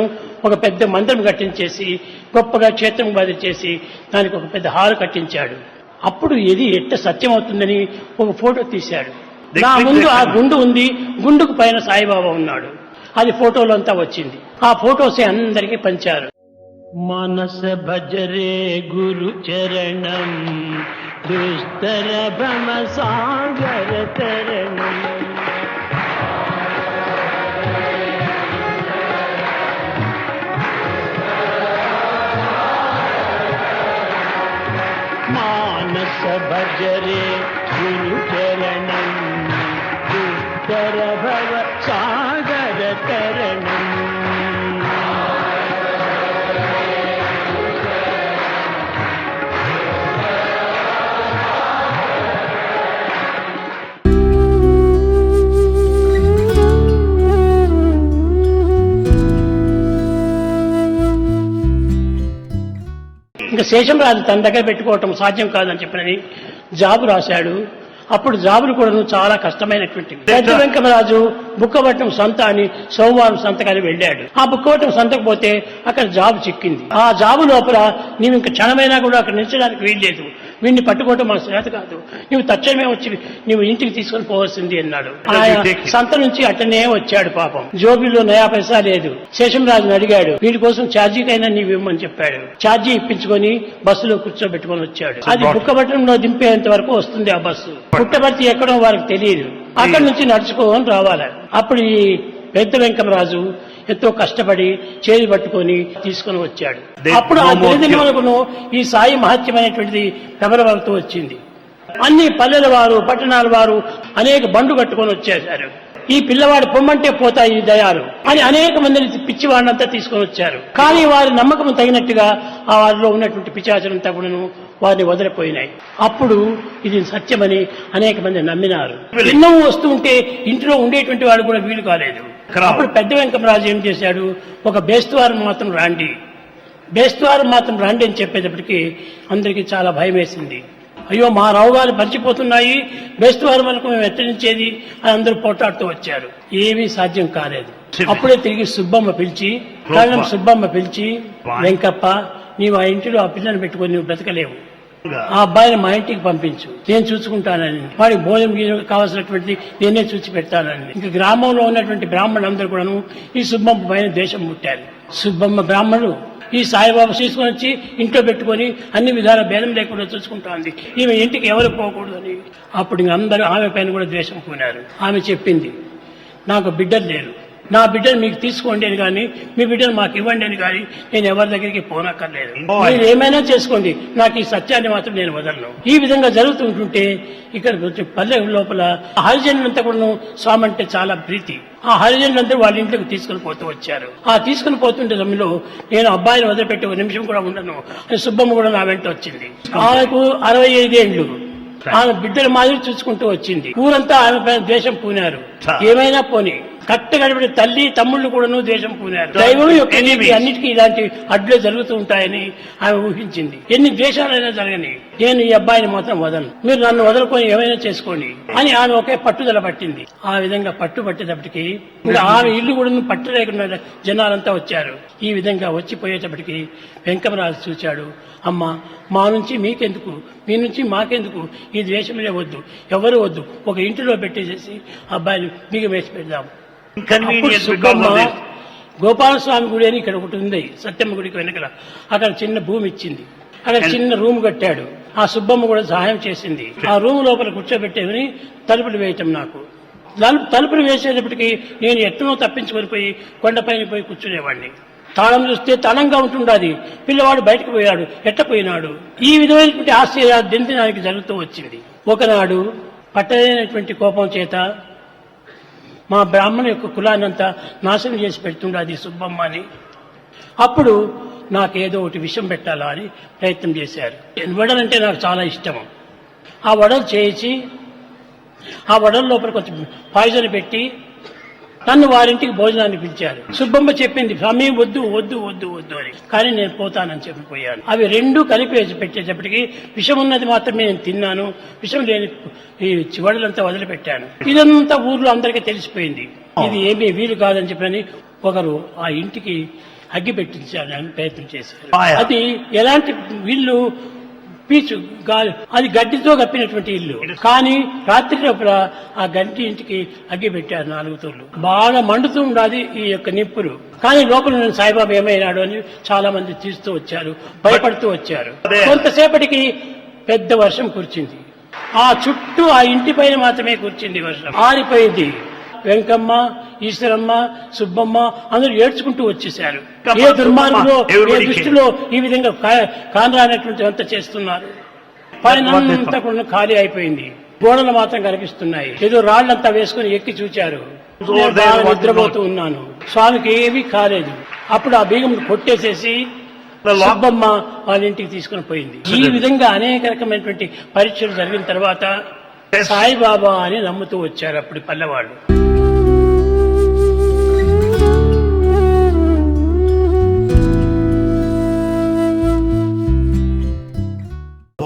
ఒక పెద్ద మందిరం కట్టించేసి గొప్పగా క్షేత్రం బాధ చేసి దానికి ఒక పెద్ద హాలు కట్టించాడు. అప్పుడు ఇది ఎట్ట సత్యం అవుతుందని ఒక ఫోటో తీశాడు. నా ముందు ఆ గుండు ఉంది, గుండుకు పైన సాయిబాబా ఉన్నాడు. అది ఫోటోలో అంతా వచ్చింది. ఆ ఫోటోస్ అందరికీ పంచారు. మనస భజరే గురు చరణం దుస్తర భ్రమ సాగర తరణం మానస భజరే గురు చరణం దుస్తర భవ సాగర తరణం. ఇంకా శేషమరాజు తన దగ్గర పెట్టుకోవటం సాధ్యం కాదని చెప్పినని జాబు రాశాడు. అప్పుడు జాబులు కూడా చాలా కష్టమైనటువంటివి. పెద్ద వెంకమరాజు బుక్కపట్నం సంత అని సోమవారం సంతకాన్ని వెళ్ళాడు. ఆ బుక్కపట్నం సంతకు పోతే అక్కడ జాబ్ చిక్కింది. ఆ జాబు లోపల నీవు ఇంక క్షణమైనా కూడా అక్కడ నిలిచడానికి వీల్లేదు, వీడిని పట్టుకోవటం మన శ్రేత కాదు, నువ్వు తక్షణమే వచ్చి నువ్వు ఇంటికి తీసుకొని పోవాల్సింది అన్నాడు. ఆయన సంత నుంచి అట్టనే వచ్చాడు. పాపం జోబిలో నయా పైసా లేదు. శేషంరాజుని అడిగాడు, వీడి కోసం ఛార్జీకైనా నీవు ఇవ్వమని చెప్పాడు. ఛార్జీ ఇప్పించుకొని బస్సులో కూర్చోబెట్టుకొని వచ్చాడు. అది బుక్కపట్నంలో దింపేంత వరకు వస్తుంది ఆ బస్సు. పుట్టపర్తి ఎక్కడో వారికి తెలియదు. అక్కడి నుంచి నడుచుకోని రావాలి. అప్పుడు ఈ పెద్ద వెంకమరాజు ఎంతో కష్టపడి చేతి పట్టుకొని తీసుకుని వచ్చాడు. అప్పుడు ఆ దినదినములకును ఈ సాయి మహత్యమైనటువంటిది ప్రబలమవుతూ వచ్చింది. అన్ని పల్లెల వారు పట్టణాల వారు అనేక బండ్లు కట్టుకొని వచ్చేశారు. ఈ పిల్లవాడు పొమ్మంటే పోతాయి ఈ దయాలు అని అనేక మందిని పిచ్చివాడినంతా తీసుకొని వచ్చారు. కానీ వారి నమ్మకం తగినట్టుగా ఆ వారిలో ఉన్నటువంటి పిచాచులంతా కూడాను వారిని వదిలిపోయినాయి. అప్పుడు ఇది సత్యమని అనేక మంది నమ్మినారు. ఎన్నో వస్తూ ఉంటే ఇంట్లో ఉండేటువంటి వాడు కూడా వీలు కాలేదు. అప్పుడు పెద్ద వెంకమరాజు ఏం చేశాడు, ఒక బేస్తువారం మాత్రం రాండి, బేస్తువారం మాత్రం రాండి అని చెప్పేటప్పటికీ అందరికీ చాలా భయం వేసింది. అయ్యో మా రావుగారు మర్చిపోతున్నాయి, బేస్తువారం వరకు మేము ఎత్తరించేది అని అందరూ పోటాడుతూ వచ్చారు. ఏమీ సాధ్యం కాలేదు. అప్పుడే తిరిగి సుబ్బమ్మ పిలిచి, కళ్ళం సుబ్బమ్మ పిలిచి, వెంకప్ప నీవు ఆ ఇంటిలో ఆ పిల్లని పెట్టుకొని నువ్వు బ్రతకలేవు, ఆ అబ్బాయిని మా ఇంటికి పంపించు, నేను చూసుకుంటానని, వాడికి భోజనం కావాల్సినటువంటిది నేనే చూసి పెడతానని. ఇంకా గ్రామంలో ఉన్నటువంటి బ్రాహ్మణులందరూ కూడాను ఈ సుబ్బమ్మ పైన దేశం ముట్టారు. సుబ్బమ్మ బ్రాహ్మణుడు ఈ సాయిబాబా తీసుకొని వచ్చి ఇంట్లో పెట్టుకొని అన్ని విధాల భేదం లేకుండా చూసుకుంటోంది, ఈమె ఇంటికి ఎవరు పోకూడదని. అప్పుడు ఇంక అందరూ ఆమె పైన కూడా ద్వేషం పూనారు. ఆమె చెప్పింది, నాకు బిడ్డలు లేరు, నా బిడ్డను మీకు తీసుకోండి అని కానీ మీ బిడ్డను మాకు ఇవ్వండి అని కానీ నేను ఎవరి దగ్గరికి పోనక్కర్లేదు, మీరు ఏమైనా చేసుకోండి, నాకు ఈ సత్యాన్ని మాత్రం నేను వదలను. ఈ విధంగా జరుగుతుంటుంటే ఇక్కడ పల్లె లోపల హరిజనులంతా కూడా స్వామి అంటే చాలా ప్రీతి. ఆ హరిజనులంతా వాళ్ళ ఇంట్లోకి తీసుకుని పోతూ వచ్చారు. ఆ తీసుకుని పోతుంటే సమయంలో నేను అబ్బాయిని వదిలిపెట్టి ఒక నిమిషం కూడా ఉండను అని సుబ్బమ్మ కూడా నా వెంట వచ్చింది. ఆమెకు 65 ఏళ్లు. ఆమె బిడ్డల మాదిరి చూసుకుంటూ వచ్చింది. ఊరంతా ఆమె పైన ద్వేషం పూనారు. ఏమైనా పోని కట్టగడబడి తల్లి తమ్ముళ్ళు కూడాను ద్వేషం పూనారు. దైవం యొక్క నీతి అన్నిటికీ ఇలాంటి అడ్డులే జరుగుతూ ఉంటాయని ఆమె ఊహించింది. ఎన్ని ద్వేషాలైనా జరగని నేను ఈ అబ్బాయిని మాత్రం వదలను, మీరు నన్ను వదులుకొని ఏమైనా చేసుకోండి అని ఆమె ఒకే పట్టుదల పట్టింది. ఆ విధంగా పట్టుబట్టేటప్పటికి ఇంకా ఆమె ఇల్లు కూడా పట్టులేకుండా జనాలంతా వచ్చారు. ఈ విధంగా వచ్చిపోయేటప్పటికి వెంకమరాజు చూచాడు, అమ్మ మా నుంచి మీకెందుకు, మీ నుంచి మాకెందుకు, ఈ ద్వేషమే వద్దు, ఎవరు వద్దు, ఒక ఇంటిలో పెట్టేసేసి అబ్బాయిని మీకు వేసి పెడదాం. గోపాలస్వామి గుడి అని ఇక్కడ ఒకటి ఉంది, సత్యమ్మ గుడికి వెనకల. అక్కడ చిన్న భూమి ఇచ్చింది, అక్కడ చిన్న రూమ్ కట్టాడు. ఆ సుబ్బమ్మ కూడా సహాయం చేసింది. ఆ రూమ్ లోపల కూర్చోబెట్టేమని తలుపులు వేయటం. నాకు తలుపులు వేసేటప్పటికి నేను ఎట్లనో తప్పించుకొని పోయి కొండపైన పోయి కూర్చునేవాడిని. తాళం చూస్తే తలంగా ఉంటుండది, పిల్లవాడు బయటకు పోయాడు, ఎట్టపోయినాడు. ఈ విధమైనటువంటి ఆశ్చర్యాలు దినదినానికి జరుగుతూ వచ్చింది. ఒకనాడు పట్టలేనటువంటి కోపం చేత మా బ్రాహ్మణ యొక్క కులాన్నంతా నాశనం చేసి పెడుతుండది సుబ్బమ్మ అని. అప్పుడు నాకేదో ఒకటి విషం పెట్టాలా అని ప్రయత్నం చేశారు. వడలంటే నాకు చాలా ఇష్టం. ఆ వడలు చేసి ఆ వడల లోపల కొంచెం పాయిజన్ పెట్టి నన్ను వారింటికి భోజనాన్ని పిలిచారు. సుబ్బమ్మ చెప్పింది, స్వామి వద్దు వద్దు వద్దు వద్దు అని, కానీ నేను పోతానని చెప్పిపోయాను. అవి రెండు కలిపి పెట్టేటప్పటికి విషం ఉన్నది మాత్రమే నేను తిన్నాను, విషం లేని ఈ చివడలంతా వదిలిపెట్టాను. ఇదంతా ఊర్లో అందరికీ తెలిసిపోయింది. ఇది ఏమీ వీలు కాదని చెప్పని ఒకరు ఆ ఇంటికి అగ్గి పెట్టించాలని ప్రయత్నం చేశారు. అది ఎలాంటి వీళ్ళు పీచు గాలి, అది గడ్డితో కప్పినటువంటి ఇల్లు. కానీ రాత్రి లోపల ఆ గడ్డి ఇంటికి అగ్గి పెట్టారు 4 తోళ్లు. బాగా మండుతూ ఉండాలి ఈ యొక్క నిప్పులు. కానీ లోపల నేను సాయిబాబా ఏమైనాడు అని చాలా మంది తీస్తూ వచ్చారు, భయపడుతూ వచ్చారు. కొంతసేపటికి పెద్ద వర్షం కురిచింది. ఆ చుట్టూ ఆ ఇంటి పైన మాత్రమే కురిచింది వర్షం. ఆరిపోయింది. వెంకమ్మ, ఈశ్వరమ్మ, సుబ్బమ్మ అందరూ ఏడ్చుకుంటూ వచ్చేశారు. ఏ దుర్మార్గులో, ఏ దృష్టిలో ఈ విధంగా కానరానటువంటి అంతా చేస్తున్నారు. పైన అంతా కూడా ఖాళీ అయిపోయింది. గోడలు మాత్రం కనిపిస్తున్నాయి. ఏదో రాళ్లంతా వేసుకుని ఎక్కి చూచారు. నిద్రపోతూ ఉన్నాను. స్వామికి ఏమీ కాలేదు. అప్పుడు ఆ బీగం కొట్టేసేసి సుబ్బమ్మ వాళ్ళ ఇంటికి తీసుకుని పోయింది. ఈ విధంగా అనేక రకమైనటువంటి పరీక్షలు జరిగిన తర్వాత సాయిబాబా అని నమ్ముతూ వచ్చారు అప్పుడు పల్లెవాళ్ళు.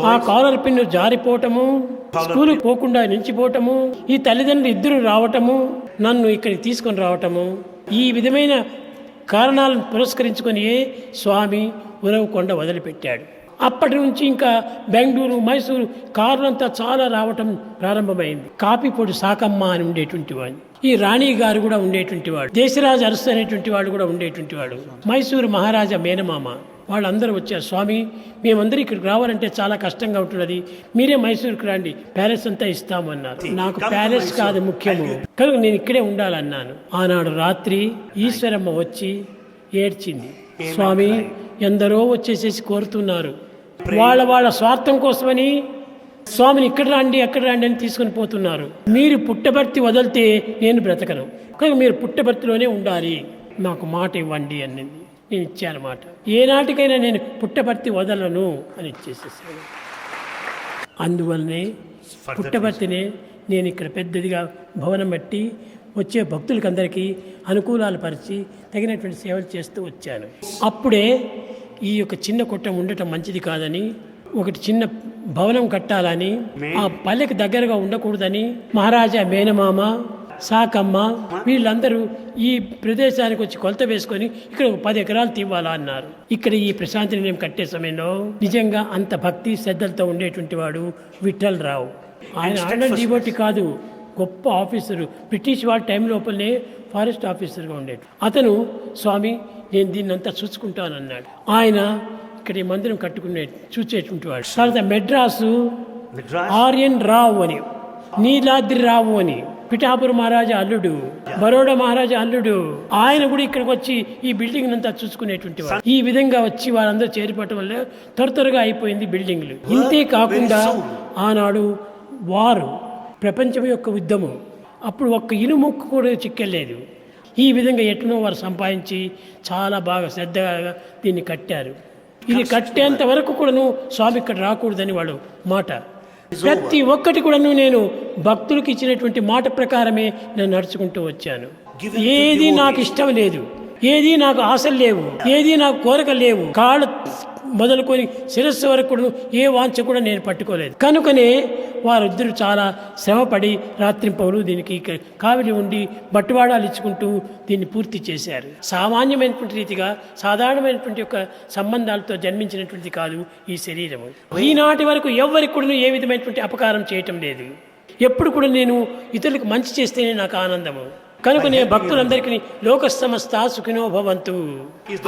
ఆ కాలర్ పిన్ను జారిపోవటము, స్కూల్ పోకుండా నిలిచిపోవటము, ఈ తల్లిదండ్రులు ఇద్దరు రావటము, నన్ను ఇక్కడికి తీసుకొని రావటము, ఈ విధమైన కారణాలను పురస్కరించుకొని స్వామి ఉరవకొండ వదిలిపెట్టాడు. అప్పటి నుంచి ఇంకా బెంగళూరు, మైసూరు కారులంతా చాలా రావటం ప్రారంభమైంది. కాపిపొడి సాకమ్మ అని ఉండేటువంటి వాడు, ఈ రాణి గారు కూడా ఉండేటువంటి వాడు, దేశరాజు అరసు అనేటువంటి వాడు కూడా ఉండేటువంటి వాడు, మైసూరు మహారాజా మేనమామ, వాళ్ళందరూ వచ్చారు. స్వామి, మేమందరూ ఇక్కడికి రావాలంటే చాలా కష్టంగా ఉంటున్నది, మీరే మైసూరుకి రండి, ప్యాలెస్ అంతా ఇస్తాము అన్నారు. నాకు ప్యాలెస్ కాదు ముఖ్యము కనుక నేను ఇక్కడే ఉండాలన్నాను. ఆనాడు రాత్రి ఈశ్వరమ్మ వచ్చి ఏడ్చింది. స్వామి, ఎందరో వచ్చేసేసి కోరుతున్నారు, వాళ్ళ స్వార్థం కోసమని స్వామిని ఇక్కడ రండి అక్కడ రండి అని తీసుకుని పోతున్నారు. మీరు పుట్టబర్తి వదిలితే నేను బ్రతకను, కానీ మీరు పుట్టబర్తిలోనే ఉండాలి, నాకు మాట ఇవ్వండి అని నేను ఇచ్చాను మాట. ఏనాటికైనా నేను పుట్టబర్తి వదలను అని ఇచ్చేసేసాను. అందువల్లనే పుట్టబర్తినే నేను ఇక్కడ పెద్దదిగా భవనం బట్టి వచ్చే భక్తులకి అందరికీ అనుకూలాలు పరిచి తగినటువంటి సేవలు చేస్తూ వచ్చాను. అప్పుడే ఈ యొక్క చిన్న కొట్టం ఉండటం మంచిది కాదని, ఒకటి చిన్న భవనం కట్టాలని, ఆ పల్లెకి దగ్గరగా ఉండకూడదని మహారాజా మేనమామ, సాకమ్మ వీళ్ళందరూ ఈ ప్రదేశానికి వచ్చి కొలత వేసుకొని ఇక్కడ 10 ఎకరాలు తీవాలా అన్నారు. ఇక్కడ ఈ ప్రశాంతి నిలయం కట్టే సమయంలో నిజంగా అంత భక్తి శ్రద్ధలతో ఉండేటువంటి వాడు విఠల్ రావు. ఆయన ఆర్డర్ డివోటీ కాదు, గొప్ప ఆఫీసరు, బ్రిటిష్ వాళ్ళ టైం లోపలనే ఫారెస్ట్ ఆఫీసర్గా ఉండేది. అతను స్వామి నేను దీన్ని అంతా చూసుకుంటానన్నాడు. ఆయన ఇక్కడ ఈ మందిరం కట్టుకునే చూసేటువంటి వాడు. తర్వాత మెడ్రాసు ఆర్యన్ రావు అని, నీలాద్రి రావు అని, పిఠాపురం మహారాజా అల్లుడు, బరోడా మహారాజా అల్లుడు, ఆయన కూడా ఇక్కడికి వచ్చి ఈ బిల్డింగ్ అంతా చూసుకునేటువంటి వాడు. ఈ విధంగా వచ్చి వారందరూ చేరిపోవటం వల్ల త్వరగా అయిపోయింది బిల్డింగ్లు. ఇంతే కాకుండా ఆనాడు వారు ప్రపంచం యొక్క యుద్ధము, అప్పుడు ఒక్క ఇనుముక్కు కూడా చిక్కెళ్ళలేదు. ఈ విధంగా ఎట్లనో వారు సంపాదించి చాలా బాగా శ్రద్ధగా దీన్ని కట్టారు. ఇది కట్టేంత వరకు కూడాను స్వామి ఇక్కడ రాకూడదని వాడు మాట. ప్రతి ఒక్కటి కూడాను నేను భక్తులకు ఇచ్చినటువంటి మాట ప్రకారమే నేను నడుచుకుంటూ వచ్చాను. ఏది నాకు ఇష్టం లేదు, ఏది నాకు ఆశలు లేవు, ఏది నాకు కోరికలు లేవు. కాళ్ళ మొదలుకొని శిరస్సు వరకు కూడా ఏ వాంఛ కూడా నేను పట్టుకోలేదు. కనుకనే వారిద్దరూ చాలా శ్రమపడి రాత్రింపవలు దీనికి కావిలి ఉండి బట్టువాడాలు ఇచ్చుకుంటూ దీన్ని పూర్తి చేశారు. సామాన్యమైనటువంటి రీతిగా సాధారణమైనటువంటి యొక్క సంబంధాలతో జన్మించినటువంటి కాదు ఈ శరీరము. ఈనాటి వరకు ఎవరికి కూడా ఏ విధమైనటువంటి అపకారం చేయటం లేదు. ఎప్పుడు కూడా నేను ఇతరులకు మంచి చేస్తేనే నాకు ఆనందము. కనుక నేను భక్తులందరికీ లోక సమస్త సుఖినో భవంతు,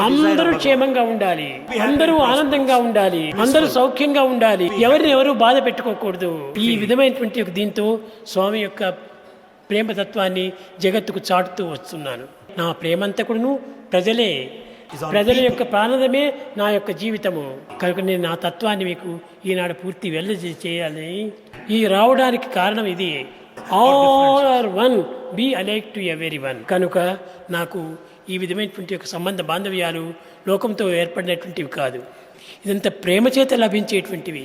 అందరూ క్షేమంగా ఉండాలి, అందరూ ఆనందంగా ఉండాలి, అందరూ సౌఖ్యంగా ఉండాలి, ఎవరిని ఎవరు బాధ పెట్టుకోకూడదు. ఈ విధమైనటువంటి దీంతో స్వామి యొక్క ప్రేమతత్వాన్ని జగత్తుకు చాటుతూ వస్తున్నాను. నా ప్రేమంతా కూడాను ప్రజలే, ప్రజల యొక్క ప్రాణమే నా యొక్క జీవితము. కనుక నేను నా తత్వాన్ని మీకు ఈనాడు పూర్తి చేయాలని ఈ రావడానికి కారణం ఇది. All are one, be alike to every one. కనుక నాకు ఈ విధమైనటువంటి యొక్క సంబంధ బాంధవ్యాలు లోకంతో ఏర్పడినటువంటివి కాదు, ఇదంతా ప్రేమ చేత లభించేటువంటివి.